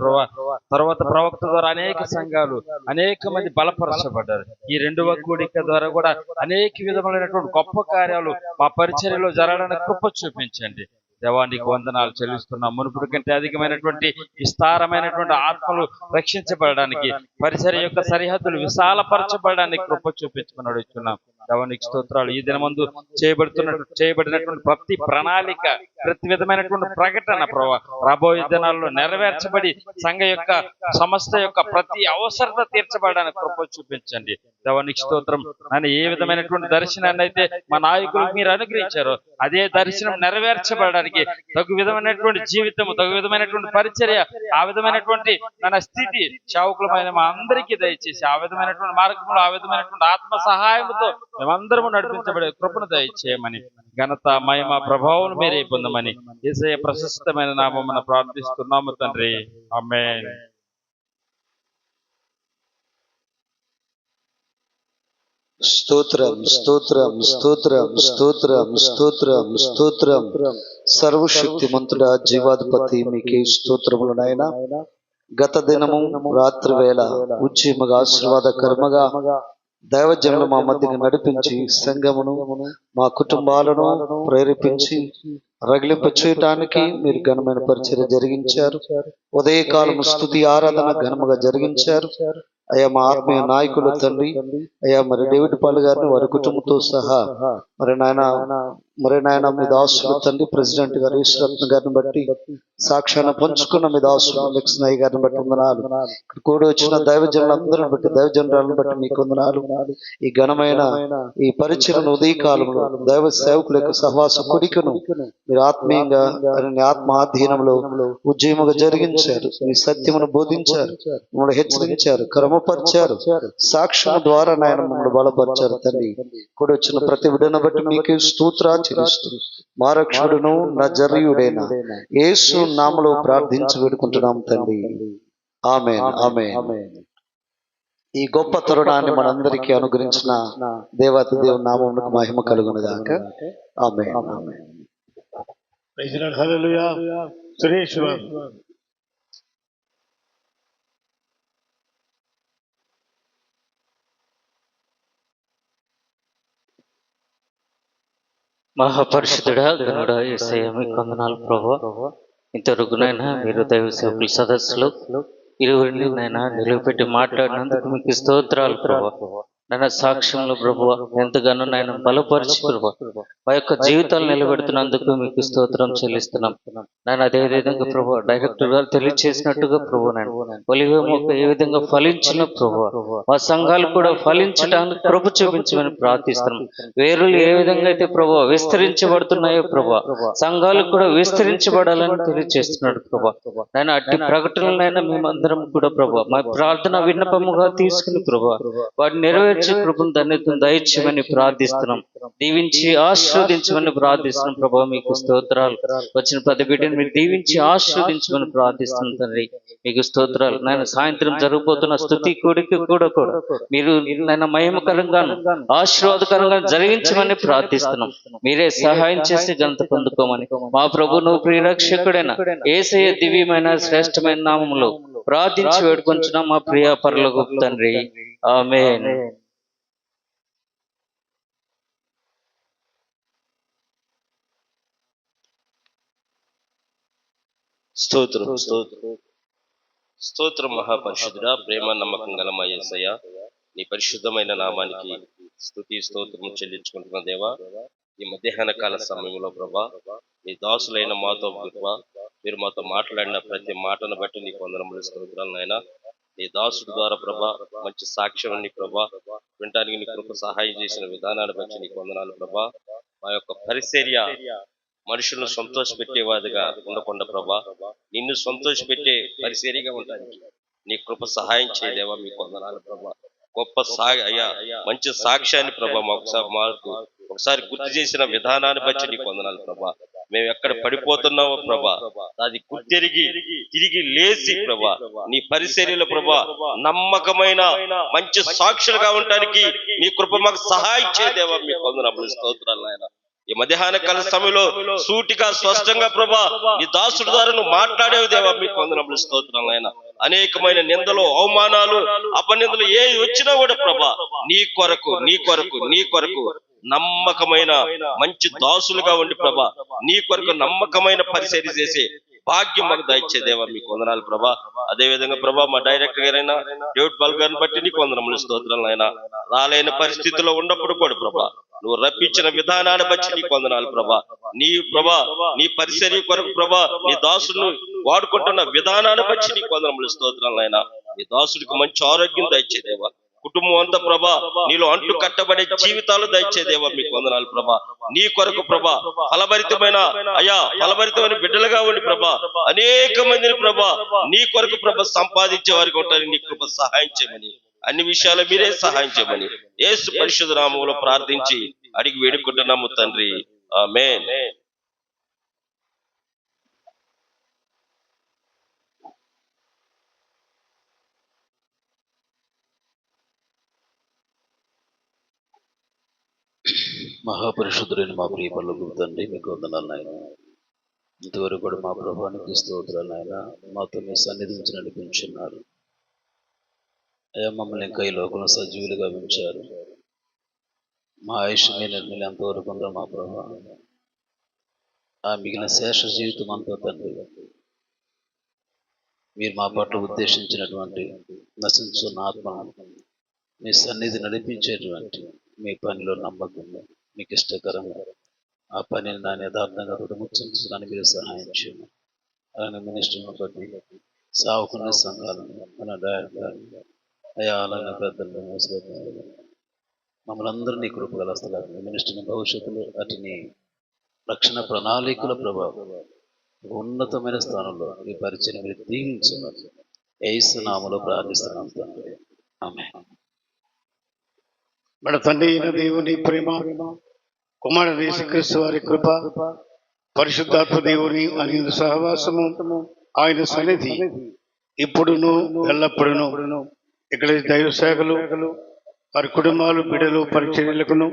తర్వాత ప్రవక్త ద్వారా అనేక సంఘాలు, అనేక మంది బలపరచబడ్డారు. ఈ రెండవ కూడిక ద్వారా కూడా అనేక విధములైనటువంటి గొప్ప కార్యాలు మా పరిచర్యలో జరగడానికి కృప చూపించండి దేవా. నీకు వందనాలు చెల్లిస్తున్నాం. మునుపుడు కంటే అధికమైనటువంటి విస్తారమైనటువంటి ఆత్మలు రక్షించబడడానికి, పరిచర్య యొక్క సరిహద్దులు విశాలపరచబడడానికి కృప చూపించమని అడుగుతున్నాం దేవా. నీకు స్తోత్రాలు. ఈ దినమందు చేయబడినటువంటి ప్రతి ప్రణాళిక, ప్రతి విధమైనటువంటి ప్రకటన ప్రభావ రాబోయే దినాల్లో నెరవేర్చబడి సంఘ యొక్క సంస్థ యొక్క ప్రతి అవసరత తీర్చబడడానికి కృప చూపించండి దేవా. నీకు స్తోత్రం. అని ఏ విధమైనటువంటి దర్శనాన్ని అయితే మా నాయకులకు మీరు అనుగ్రహించారో అదే దర్శనం నెరవేర్చబడడానికి తగు విధమైనటువంటి జీవితము, తగు విధమైనటువంటి పరిచర్య, ఆ విధమైనటువంటి మన స్థితి సేవకులమైన మా అందరికీ దయచేసి ఆ విధమైనటువంటి మార్గంలో, ఆ విధమైనటువంటి ఆత్మ సహాయంతో మేమందరము నడిపించబడే కృపను దయచేయమని, ఘనత మహిమ ప్రభావం మీరే పొందమని యేసయ్య ప్రశస్తమైన నామమున ప్రార్థిస్తున్నాము తండ్రి, ఆమేన్. స్తోత్రం స్తోత్రం స్తోత్రం స్తోత్రం స్తోత్రం స్తోత్రం. సర్వశక్తిమంతుడా, జీవాధిపతి మీకే స్తోత్రములు నాయన. గత దినము రాత్రి వేళ ఉజ్జీమగా ఆశీర్వాదకరముగా దైవజనులు మా మధ్యని నడిపించి సంఘమును, మా కుటుంబాలను ప్రేరేపించి రగిలింప చేయటానికి మీరు ఘనమైన పరిచర్య జరిగించారు. ఉదయకాలము స్తుతి ఆరాధన ఘనముగా జరిగించారు. అయ్యా మా ఆత్మీయ నాయకులు తండ్రి, అయ్యా మరి డేవిడ్ పాల్ గారిని వారి కుటుంబంతో సహా మరి నాయన మీ దాసులు తండ్రి, ప్రెసిడెంట్ గారు ఈశ్వరత్న గారిని బట్టి సాక్ష్యాన్ని పంచుకున్న మీ దాసులు లక్ష్మయ్య గారిని బట్టి వందనాలు. కూడి వచ్చిన దైవజనులందరిని బట్టి, దైవజనులను బట్టి మీకు వందనాలు. ఈ ఘనమైన ఈ పరిచయను ఉదయకాలంలో దైవ సేవకుల యొక్క సహవాస కుడికను మీరు ఆత్మీయంగా ఆత్మ ఆధీనంలో ఉజ్జీముగా జరిగించారు. మీ సత్యమును బోధించారు, మమ్మల్ని హెచ్చరించారు, క్రమపరిచారు, సాక్ష్యం ద్వారా నాయన మమ్మల్ని బలపరిచారు తండ్రి. కూడా వచ్చిన ప్రతి విడను బట్టి మీకు స్తోత్రాలు చెల్లిస్తూ మా రక్షకుడును నజరీయుడైన యేసు నామములో ప్రార్థించి వేడుకుంటున్నాం తండ్రి, ఆమేన్ ఆమేన్. ఈ గొప్ప తరుణాన్ని మనందరికీ అనుగ్రహించిన దేవాతి దేవుని నామమునకు మహిమ కలుగును గాక. ఆమేన్ ఆమేన్. హల్లెలూయా. సురేష్ మహాపరిషుడా గనుడా యేసయ్య మీకు వందనాలు ప్రభా. ఇంతవరకు నైనా మీరు దైవ సేవకుల సదస్సులో ఇరువురిని నైనా నిలువపెట్టి మాట్లాడినందుకు మీకు స్తోత్రాలు ప్రభా. నైనా సాక్ష్యంలో ప్రభు ఎంతగానో నాయన బలపరిచి ప్రభు మా యొక్క జీవితాలు నిలబెడుతున్నందుకు మీకు స్తోత్రం చెల్లిస్తున్నాం నాయన. అదే విధంగా ప్రభు డైరెక్టర్ గారు తెలియచేసినట్టుగా ప్రభు నాయన ఒలివ మొక్క ఏ విధంగా ఫలించిన ప్రభు మా సంఘాలు కూడా ఫలించడానికి కృప చూపించమని ప్రార్థిస్తున్నాం. వేరులు ఏ విధంగా అయితే ప్రభు విస్తరించబడుతున్నాయో ప్రభు సంఘాలు కూడా విస్తరించబడాలని తెలియజేస్తున్నాడు ప్రభు నాయన. అట్టి ప్రకటనలైనా మేమందరం కూడా ప్రభు మా ప్రార్థన విన్నపముగా తీసుకుని ప్రభు వాటిని నెరవేర్చే కృపను ధన్యతను దయచేయమని ప్రార్థిస్తున్నాం. దీవించి ఆశీర్వదించమని ప్రార్థిస్తున్నాం ప్రభు. మీకు స్తోత్రాలు. వచ్చిన ప్రతి బిడ్డను మీరు దీవించి ఆశీర్వదించమని ప్రార్థిస్తున్నాం తండ్రి. మీకు స్తోత్రాలు నాయన. సాయంత్రం జరగబోతున్న స్తుతి కూడికి కూడా మీరు నాయన మహిమకరంగాను ఆశీర్వాదకరంగా జరిగించమని ప్రార్థిస్తున్నాం. మీరే సహాయం చేసి ఘనత పొందుకోమని మా ప్రభు నువ్వు ప్రియరక్షకుడైన యేసయ్య దివ్యమైన శ్రేష్టమైన నామములో ప్రార్థించి వేడుకొంచున్నాం మా ప్రియ పరలోక తండ్రి. ఆమేన్. స్తోత్రం స్తోత్రం స్తోత్రం. మహాపరిశుద్ధుడా, ప్రేమ నమ్మకం గల మా యేసయ్య, నీ పరిశుద్ధమైన నామానికి స్తుతి స్తోత్రము చెల్లించుకుంటున్న దేవా, ఈ మధ్యాహ్న కాల సమయంలో ప్రభా నీ దాసులైన మాతో ప్రభా మీరు మాతో మాట్లాడిన ప్రతి మాటను బట్టి నీకు వందనములు స్తోత్రాలు నాయన. నీ దాసుడు ద్వారా ప్రభా మంచి సాక్ష్యం నీ ప్రభా వినటానికి నీ కృప సహాయం చేసిన విధానాన్ని బట్టి నీకు వందనాలు ప్రభా. మా యొక్క పరిచర్య మనుషులను సంతోషపెట్టేవాదిగా ఉండకుండా ప్రభా నిన్ను సంతోషపెట్టే పరిచర్యగా ఉండడానికి నీ కృప సహాయం చేయలేవా. మీకు వందనాలు ప్రభా. గొప్ప అయ్యా మంచి సాక్ష్యాన్ని ప్రభా మాకు ఒకసారి గుర్తు చేసిన విధానాన్ని బట్టి నీకు వందనాలు ప్రభా. మేము ఎక్కడ పడిపోతున్నామో ప్రభా అది గుర్తెరిగి తిరిగి లేచి ప్రభా నీ పరిచర్యలో ప్రభా నమ్మకమైన మంచి సాక్షులుగా ఉండడానికి నీ కృప మాకు సహాయం చేయలేవా. మీకు వందనాలు స్తోత్రాలు నాయన. ఈ మధ్యాహ్న కాల సమయంలో సూటిగా స్పష్టంగా ప్రభా నీ దాసుడు ద్వారా నువ్వు మాట్లాడేవి దేవా. మీకు వందనములు స్తోత్రాలు నాయన. అనేకమైన నిందలు అవమానాలు అపనిందలు ఏ వచ్చినా కూడా ప్రభా నీ కొరకు నీ కొరకు నీ కొరకు నమ్మకమైన మంచి దాసులుగా ఉండి ప్రభా నీ కొరకు నమ్మకమైన పరిచర్య చేసే భాగ్యం మాకు దయచేదేవా. మీకు వందనాలు ప్రభా. అదే విధంగా ప్రభా మా డైరెక్టర్ గారైనా డేవిడ్ పాల్ గారిని బట్టి నీకు వందనములు స్తోత్రాలు నాయన. రాలేని పరిస్థితిలో ఉన్నప్పుడు కూడా ప్రభా నువ్వు రప్పించిన విధానాన్ని బట్టి నీకు వందనాలు ప్రభా. నీ ప్రభా నీ పరిచర్య కొరకు ప్రభా నీ దాసును వాడుకుంటున్న విధానాన్ని బట్టి నీకు వందనములు స్తోత్రాలు నాయన. నీ దాసుడికి మంచి ఆరోగ్యం దయచేదేవా. కుటుంబం అంతా ప్రభా నీలో అంటు కట్టబడే జీవితాలు దయచేదేవా. మీకు వందనాలు ప్రభా. నీ కొరకు ప్రభా ఫలభరితమైన ఫలభరితమైన బిడ్డలుగా ఉండి ప్రభా అనేక మందిని ప్రభా నీ కొరకు ప్రభా సంపాదించే వారికి ఉంటారని నీ కృప సహాయం చేయమని అన్ని విషయాలు మీరే సహాయం చేయమని యేసు పరిశుద్ధ నామములో ప్రార్థించి అడిగి వేడుకుంటున్నాము తండ్రి. ఆమేన్. మహాపరిశుద్ధులైన మా ప్రియ పరలోక తండ్రి మీకు వందనాలు నాయన. ఇంతవరకు కూడా మా ప్రభువానికి స్తోత్రాలు నాయన. మాతో మీ సన్నిధి నుంచి నడిపించున్నారు అయ్యా. మమ్మల్ని ఇంకా ఈ లోకంలో సజీవులుగా ఉంచారు. మా ఆయుష్ నిర్ణయం ఎంతవరకు ఉందో మా ప్రభు ఆ మిగిలిన శేష జీవితం అంతా తండ్రి మీరు మా పట్ల ఉద్దేశించినటువంటి నశించున్న ఆత్మను మీ సన్నిధి నడిపించేటువంటి మీ పనిలో నమ్మకంగా మీకు ఇష్టకరంగా ఆ పనిని నా యథార్థంగా రుణముచ్చడానికి మీరు సహాయం చేయము. అలానే మినిస్టర్ని బట్టి సావుకున్న సంఘాలను మన డైరెక్టర్ అయ్యా అలానే పెద్దలు మమ్మల్ని అందరినీ కృపగల స్థలాన్ని మినిస్టర్ని భవిష్యత్తులో అటుని రక్షణ ప్రణాళికల ప్రభావం ఉన్నతమైన స్థానంలో ఈ పరిచయం మీరు దీవించమని యేసు నామములో ప్రార్థిస్తున్నాం తండ్రి. ఆమేన్. మన తండ్రి అయిన దేవుని ప్రేమ, కుమారుడు యేసుక్రీస్తు వారి కృప, పరిశుద్ధాత్మ దేవుని అనిందు సహవాసము, ఆయన సన్నిధి ఇప్పుడును ఎల్లప్పుడును ఇక్కడ దైవ సేవకులు వారి కుటుంబాలు బిడ్డలు పరిచర్యలకును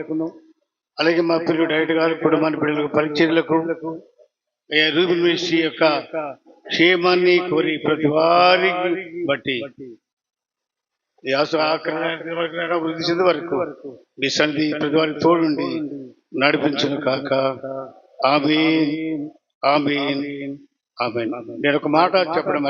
అలాగే మా పిల్లలు డైరెక్టర్ గారి కుటుంబాన్ని బిడ్డలకు పరిచర్యలకు రూబిన్ మినిస్ట్రీ యొక్క క్షేమాన్ని కోరి ప్రతి వారికి బట్టి వృద్ధి చెందే వరకు మీ సన్నిధి ప్రతి వారికి తోడుండి నడిపించును కాక. ఆమేన్, ఆమేన్, ఆమేన్. నేను ఒక మాట చెప్పడం